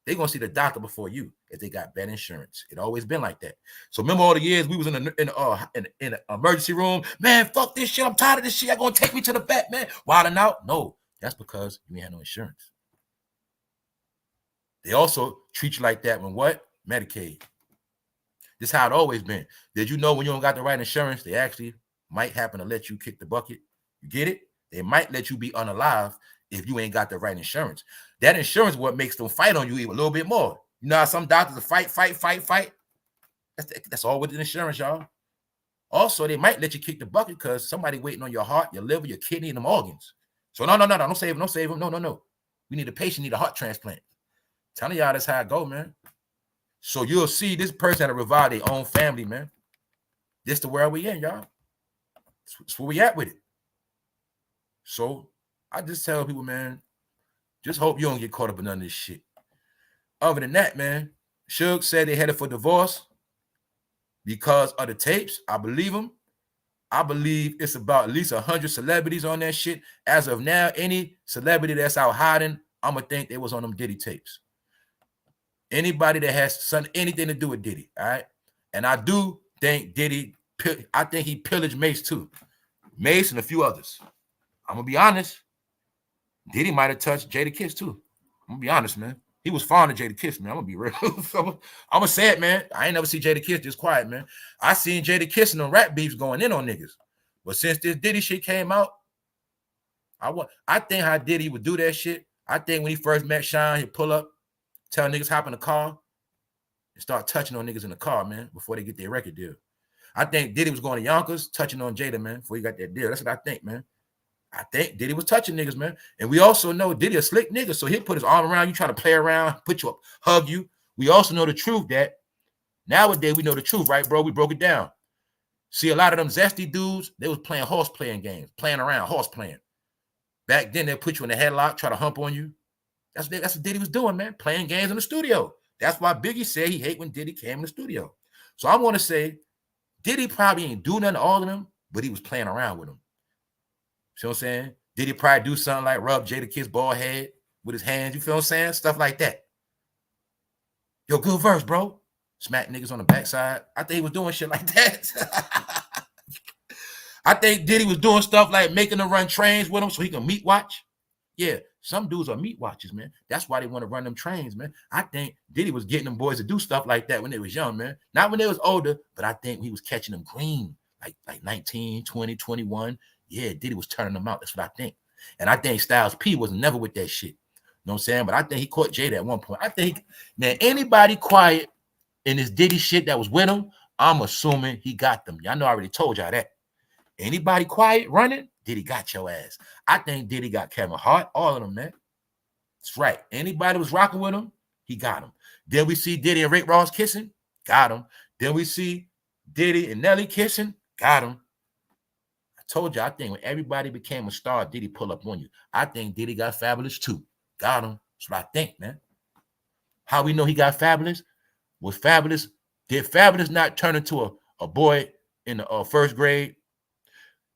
they're going to see the doctor before you if they got bad insurance. It always been like that. So remember all the years we was in an emergency room? Man, fuck this shit. I'm tired of this shit. Y'all going to take me to the vet, man. Wilding out? No, that's because you ain't had no insurance. They also treat you like that when what? Medicaid. This is how it always been. Did you know when you don't got the right insurance, they actually might happen to let you kick the bucket? You get it? They might let you be unalive if you ain't got the right insurance. That insurance is what makes them fight on you even a little bit more. You know how some doctors fight. That's all with the insurance, y'all. Also, they might let you kick the bucket because somebody waiting on your heart, your liver, your kidney, and them organs. So no, don't save them, No. We need a patient, need a heart transplant. Telling y'all that's how it go, man. So you'll see this person to revive their own family, man. This the world we in, y'all. That's where we at with it. So I just tell people, man, just hope you don't get caught up in none of this shit. Other than that, man, SUGE said they headed for divorce because of the tapes. I believe them. I believe it's about at least 100 celebrities on that shit. As of now, any celebrity that's out hiding, I'm going to think they was on them Diddy tapes. Anybody that has anything to do with Diddy, all right? And I do think Diddy, I think he pillaged Mace too. Mace and a few others. I'm going to be honest. Diddy might have touched JadaKiss too. I'm going to be honest, man. He was fond of JadaKiss, man. I'm going to be real. I'm going to say it, man. I ain't never see JadaKiss just quiet, man. I seen JadaKiss and the rap beefs going in on niggas. But since this Diddy shit came out, I think how Diddy would do that shit. I think when he first met Sean, he'd pull up, tell niggas hop in the car, and start touching on niggas in the car, man, before they get their record deal. I think Diddy was going to Yonkers, touching on Jada, man, before he got that deal. That's what I think, man. I think Diddy was touching niggas, man. And we also know Diddy a slick nigga, so he'll put his arm around you, try to play around, put you up, hug you. We also know the truth that nowadays we know the truth, right, bro? We broke it down. See, a lot of them zesty dudes, they was playing horse playing games, playing around, horse playing. Back then, they'll put you in a headlock, try to hump on you. That's what Diddy was doing, man, playing games in the studio. That's why Biggie said he hate when Diddy came in the studio. So I want to say Diddy probably ain't do nothing to all of them, but he was playing around with them. See what I'm saying? Diddy probably do something like rub JadaKiss bald head with his hands, you feel what I'm saying? Stuff like that. Yo, good verse, bro. Smack niggas on the backside. I think he was doing shit like that. I think Diddy was doing stuff like making them run trains with him so he can meat watch. Yeah, some dudes are meat watchers, man. That's why they want to run them trains, man. I think Diddy was getting them boys to do stuff like that when they was young, man. Not when they was older, but I think he was catching them green, like 19, 20, 21. Yeah, Diddy was turning them out. That's what I think. And I think Styles P was never with that shit. You know what I'm saying? But I think he caught Jada at one point. I think, man, anybody quiet in this Diddy shit that was with him, I'm assuming he got them. Y'all know I already told y'all that. Anybody quiet running, Diddy got your ass. I think Diddy got Kevin Hart, all of them, man. That's right. Anybody was rocking with him, he got him. Then we see Diddy and Rick Ross kissing, got him. Then we see Diddy and Nelly kissing, got him. I Told you, I think when everybody became a star, Diddy pull up on you. I think Diddy got Fabulous too. Got him. That's what I think, man. How we know he got Fabulous? Was Fabulous, did Fabulous not turn into a boy in the first grade?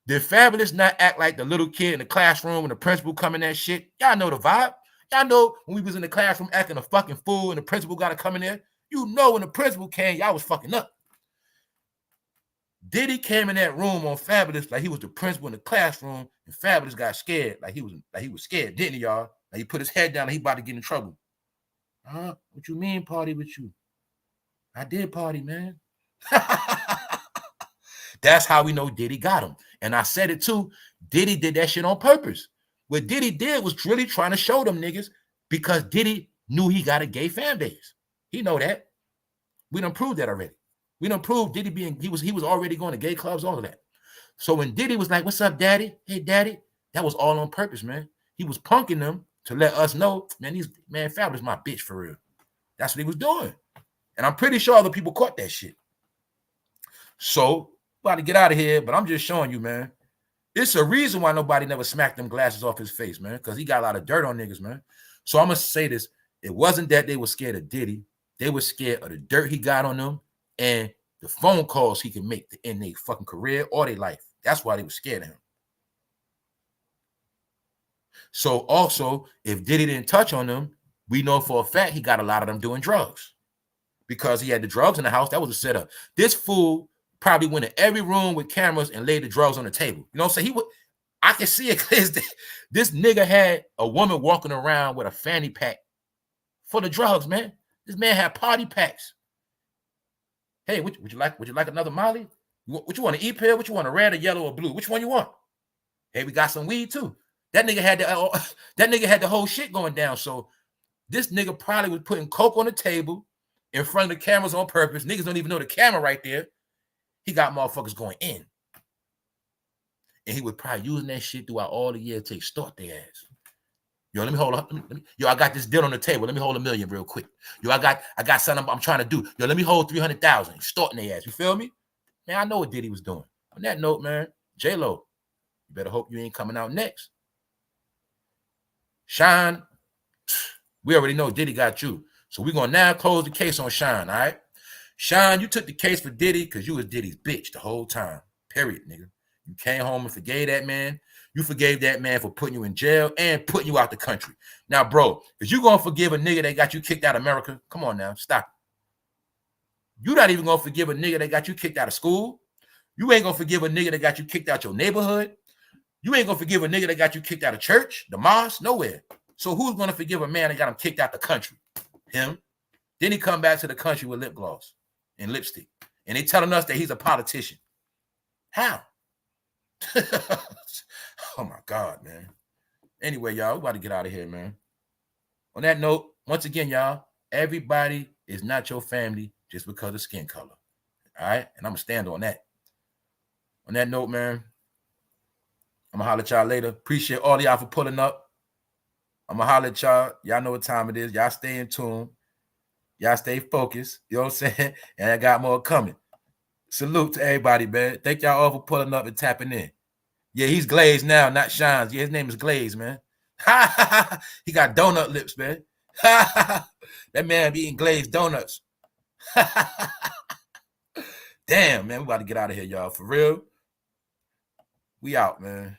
Did Fabulous not act like the little kid in the classroom when the principal come in that shit? Y'all know the vibe. Y'all know when we was in the classroom acting a fucking fool and the principal got to come in there. You know when the principal came, y'all was fucking up. Diddy came in that room on Fabulous like he was the principal in the classroom, and Fabulous got scared like he was scared, didn't he, y'all? Like he put his head down and he about to get in trouble. Huh? What you mean party with you? I did party, man. That's how we know Diddy got him. And I said it too. Diddy did that shit on purpose. What Diddy did was really trying to show them niggas because Diddy knew he got a gay fan base. He know that. We done proved that already. We done proved Diddy being, he was already going to gay clubs, all of that. So when Diddy was like, what's up, daddy? Hey, daddy. That was all on purpose, man. He was punking them to let us know, man, Fabulous my bitch for real. That's what he was doing. And I'm pretty sure other people caught that shit. So, about to get out of here, but I'm just showing you, man. It's a reason why nobody never smacked them glasses off his face, man, because he got a lot of dirt on niggas, man. So I'm going to say this. It wasn't that they were scared of Diddy. They were scared of the dirt he got on them and the phone calls he can make to end their fucking career or their life. That's why they were scared of him. So also, if Diddy didn't touch on them, we know for a fact he got a lot of them doing drugs because he had the drugs in the house. That was a setup. This fool probably went in every room with cameras and laid the drugs on the table. You know what I'm saying? I can see it because this nigga had a woman walking around with a fanny pack full of drugs, man. This man had party packs. Hey, would you like another Molly? What you want, an E-pill? What you want, a red or yellow or blue? Which one you want? Hey, we got some weed too. That nigga had the whole shit going down. So this nigga probably was putting coke on the table in front of the cameras on purpose. Niggas don't even know the camera right there. He got motherfuckers going in. And he was probably using that shit throughout all the years to extort their ass. Yo, let me hold up. Yo, I got this deal on the table. Let me hold $1 million real quick. Yo, I got something I'm trying to do. Yo, let me hold 300,000. Extorting their ass. You feel me? Man, I know what Diddy was doing. On that note, man, J-Lo, you better hope you ain't coming out next. Shine, we already know Diddy got you. So we're going to now close the case on Shine, all right? Shine, you took the case for Diddy because you was Diddy's bitch the whole time. Period, nigga. You came home and forgave that man. You forgave that man for putting you in jail and putting you out the country. Now, bro, is you going to forgive a nigga that got you kicked out of America? Come on now, stop. You're not even going to forgive a nigga that got you kicked out of school. You ain't going to forgive a nigga that got you kicked out your neighborhood. You ain't going to forgive a nigga that got you kicked out of church, the mosque, nowhere. So who's going to forgive a man that got him kicked out the country? Him. Then he come back to the country with lip gloss and lipstick. And they telling us that he's a politician. How? Oh, my God, man. Anyway, y'all, we about to get out of here, man. On that note, once again, y'all, everybody is not your family just because of skin color. All right? And I'm going to stand on that. On that note, man, I'm going to holler at y'all later. Appreciate all y'all for pulling up. I'm going to holler at y'all. Y'all know what time it is. Y'all stay in tune. Y'all stay focused. You know what I'm saying? And I got more coming. Salute to everybody, man. Thank y'all all for pulling up and tapping in. Yeah, he's glazed now, not Shines. Yeah, his name is Glaze, man. He got donut lips, man. That man be eating glazed donuts. Damn, man, we about to get out of here, y'all. For real. We out, man.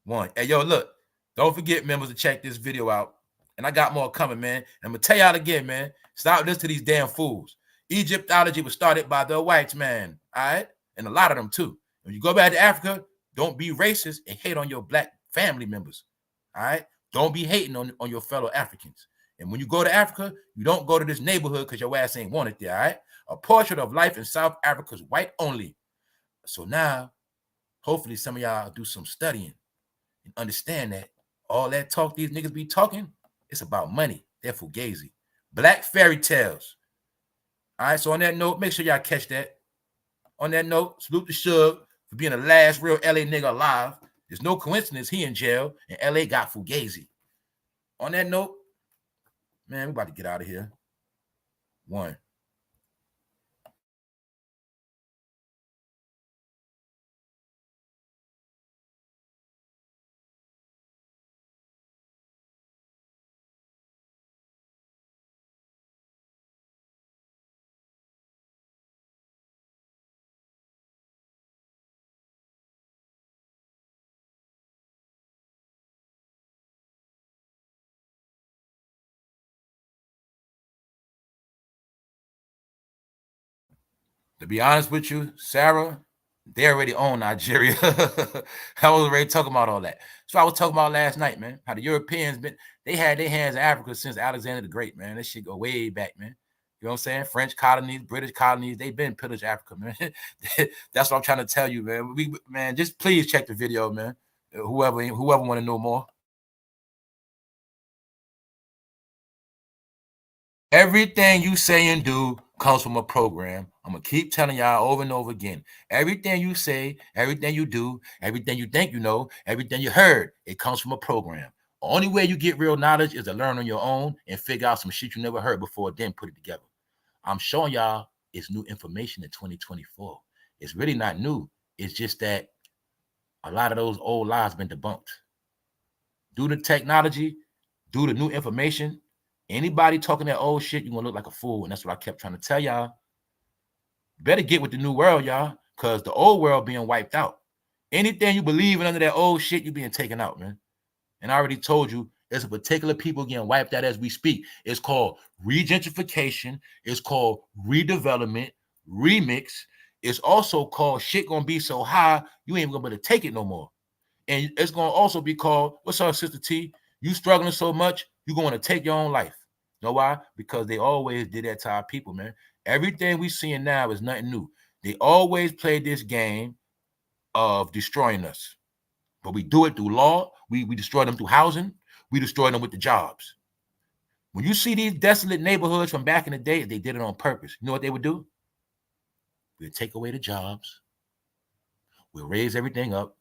One. Hey, yo, look. Don't forget, members, to check this video out. And I got more coming, man. I'm going to tell y'all again, man. Stop listening to these damn fools. Egyptology was started by the whites, man. All right? And a lot of them, too. When you go back to Africa, don't be racist and hate on your black family members. All right? Don't be hating on your fellow Africans. And when you go to Africa, you don't go to this neighborhood because your ass ain't wanted there, all right? A portrait of life in South Africa's white only. So now, hopefully some of y'all do some studying and understand that all that talk these niggas be talking, it's about money. They're fugazi. Black fairy tales. All right, so on that note, make sure y'all catch that. On that note, salute to Suge for being the last real LA nigga alive. There's no coincidence he in jail and LA got fugazi. On that note, man, we about to get out of here. One. To be honest with you, Sarah, they already own Nigeria. I was already talking about all that. So I was talking about last night, man, how the Europeans they had their hands in Africa since Alexander the Great, man. That shit go way back, man. You know what I'm saying? French colonies, British colonies, they've been pillaged Africa, man. That's what I'm trying to tell you, man. Man, just please check the video, man. Whoever want to know more. Everything you say and do comes from a program. I'm going to keep telling y'all over and over again. Everything you say, everything you do, everything you think you know, everything you heard, it comes from a program. Only way you get real knowledge is to learn on your own and figure out some shit you never heard before, then put it together. I'm showing y'all it's new information in 2024. It's really not new. It's just that a lot of those old lies been debunked. Due to technology, due to new information, anybody talking that old shit, you're gonna look like a fool. And that's what I kept trying to tell y'all. Better get with the new world, y'all, because the old world being wiped out. Anything you believe in under that old shit, you being taken out, man. And I already told you, there's a particular people getting wiped out as we speak. It's called regentrification. It's called redevelopment, remix. It's also called shit gonna be so high, you ain't gonna be able to take it no more. And it's gonna also be called, what's up, Sister T? You struggling so much, you're going to take your own life. You know why? Because they always did that to our people, man. Everything we seeing now is nothing new. They always played this game of destroying us. But we do it through law. We destroy them through housing. We destroy them with the jobs. When you see these desolate neighborhoods from back in the day, they did it on purpose. You know what they would do? We'll take away the jobs. We'll raise everything up.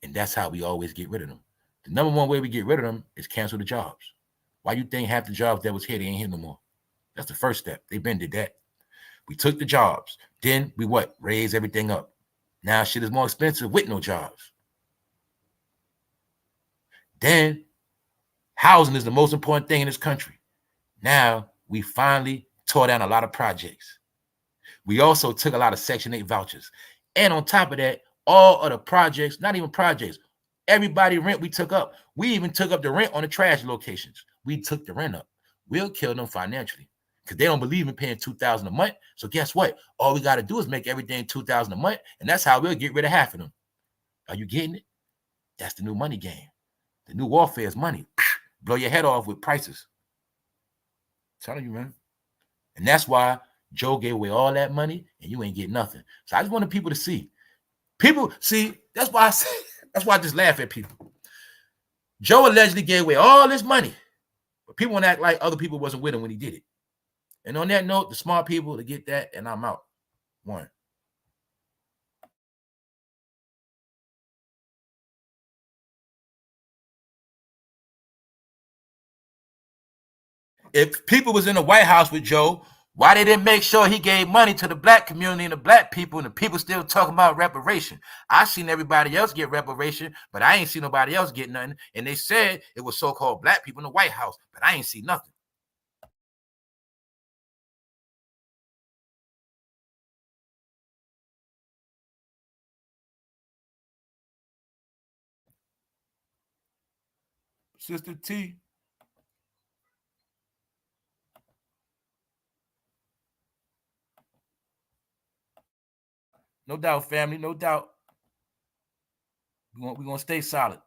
And that's how we always get rid of them. The number one way we get rid of them is cancel the jobs. Why you think half the jobs that was here, they ain't here no more? That's the first step. They been did that. We took the jobs. Then we what? Raise everything up. Now shit is more expensive with no jobs. Then housing is the most important thing in this country. Now we finally tore down a lot of projects. We also took a lot of Section 8 vouchers. And on top of that, all of the projects, not even projects, everybody rent we took up. We even took up the rent on the trash locations. We took the rent up. We'll kill them financially because they don't believe in paying $2,000 a month. So guess what? All we got to do is make everything $2,000 a month, and that's how we'll get rid of half of them. Are you getting it? That's the new money game. The new warfare is money. Blow your head off with prices. I'm telling you, man. And that's why Joe gave away all that money and you ain't get nothing. So I just wanted people to see. People see, that's why I just laugh at people. Joe allegedly gave away all this money, but people want to act like other people wasn't with him when he did it. And on that note, the smart people to get that, and I'm out. One. If people was in the White House with Joe, why they didn't make sure he gave money to the black community and the black people, and the people still talking about reparation? I seen everybody else get reparation, but I ain't seen nobody else get nothing. And they said it was so-called black people in the White House, but I ain't seen nothing. Sister T. No doubt, family, no doubt. We're gonna stay solid.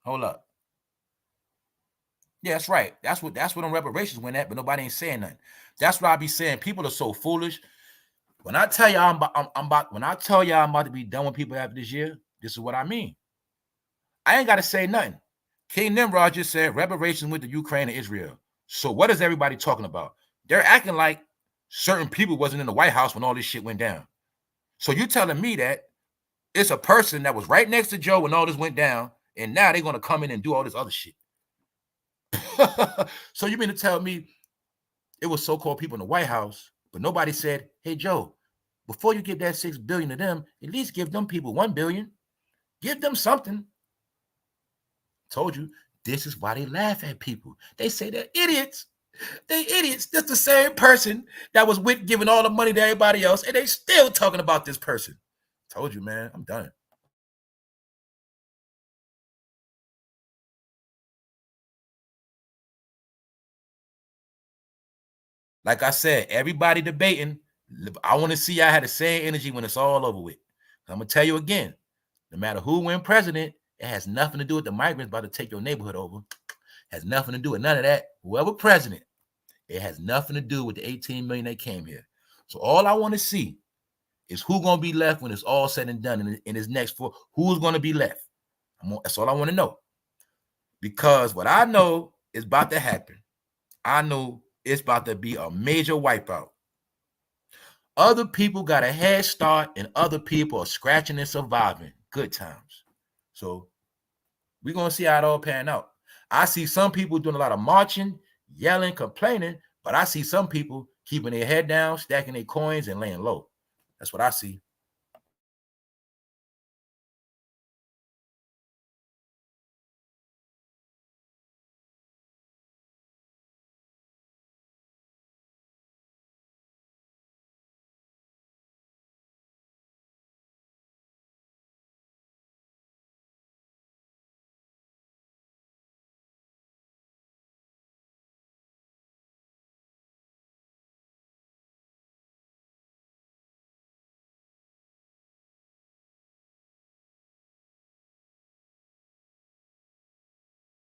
Hold up. Yeah, that's right. That's what them reparations went at, but nobody ain't saying nothing. That's what I be saying. People are so foolish. When I tell y'all when I tell y'all I'm about to be done with people after this year, this is what I mean. I ain't got to say nothing. King Nimrod just said reparations went to Ukraine and Israel. So what is everybody talking about? They're acting like certain people wasn't in the White House when all this shit went down. So you telling me that it's a person that was right next to Joe when all this went down, and now they're gonna come in and do all this other shit. So you mean to tell me it was so-called people in the White House, but nobody said, hey, Joe, before you give that $6 billion to them, at least give them people $1 billion. Give them something. Told you, this is why they laugh at people. They say they're idiots. They idiots. That's the same person that was with giving all the money to everybody else, and they still talking about this person. Told you, man, I'm done. Like I said, everybody debating I want to see y'all have the same energy when it's all over with. I'm gonna tell you again, no matter who win president, it has nothing to do with the migrants about to take your neighborhood over. Has nothing to do with none of that. Whoever president, it has nothing to do with the 18 million that came here. So all I want to see is who gonna be left when it's all said and done in this next 4. Who's gonna be left? That's all I want to know. Because what I know is about to happen. I know it's about to be a major wipeout. Other people got a head start and other people are scratching and surviving. Good times. So we're going to see how it all pan out. I see some people doing a lot of marching, yelling, complaining, but I see some people keeping their head down, stacking their coins, and laying low. That's what I see.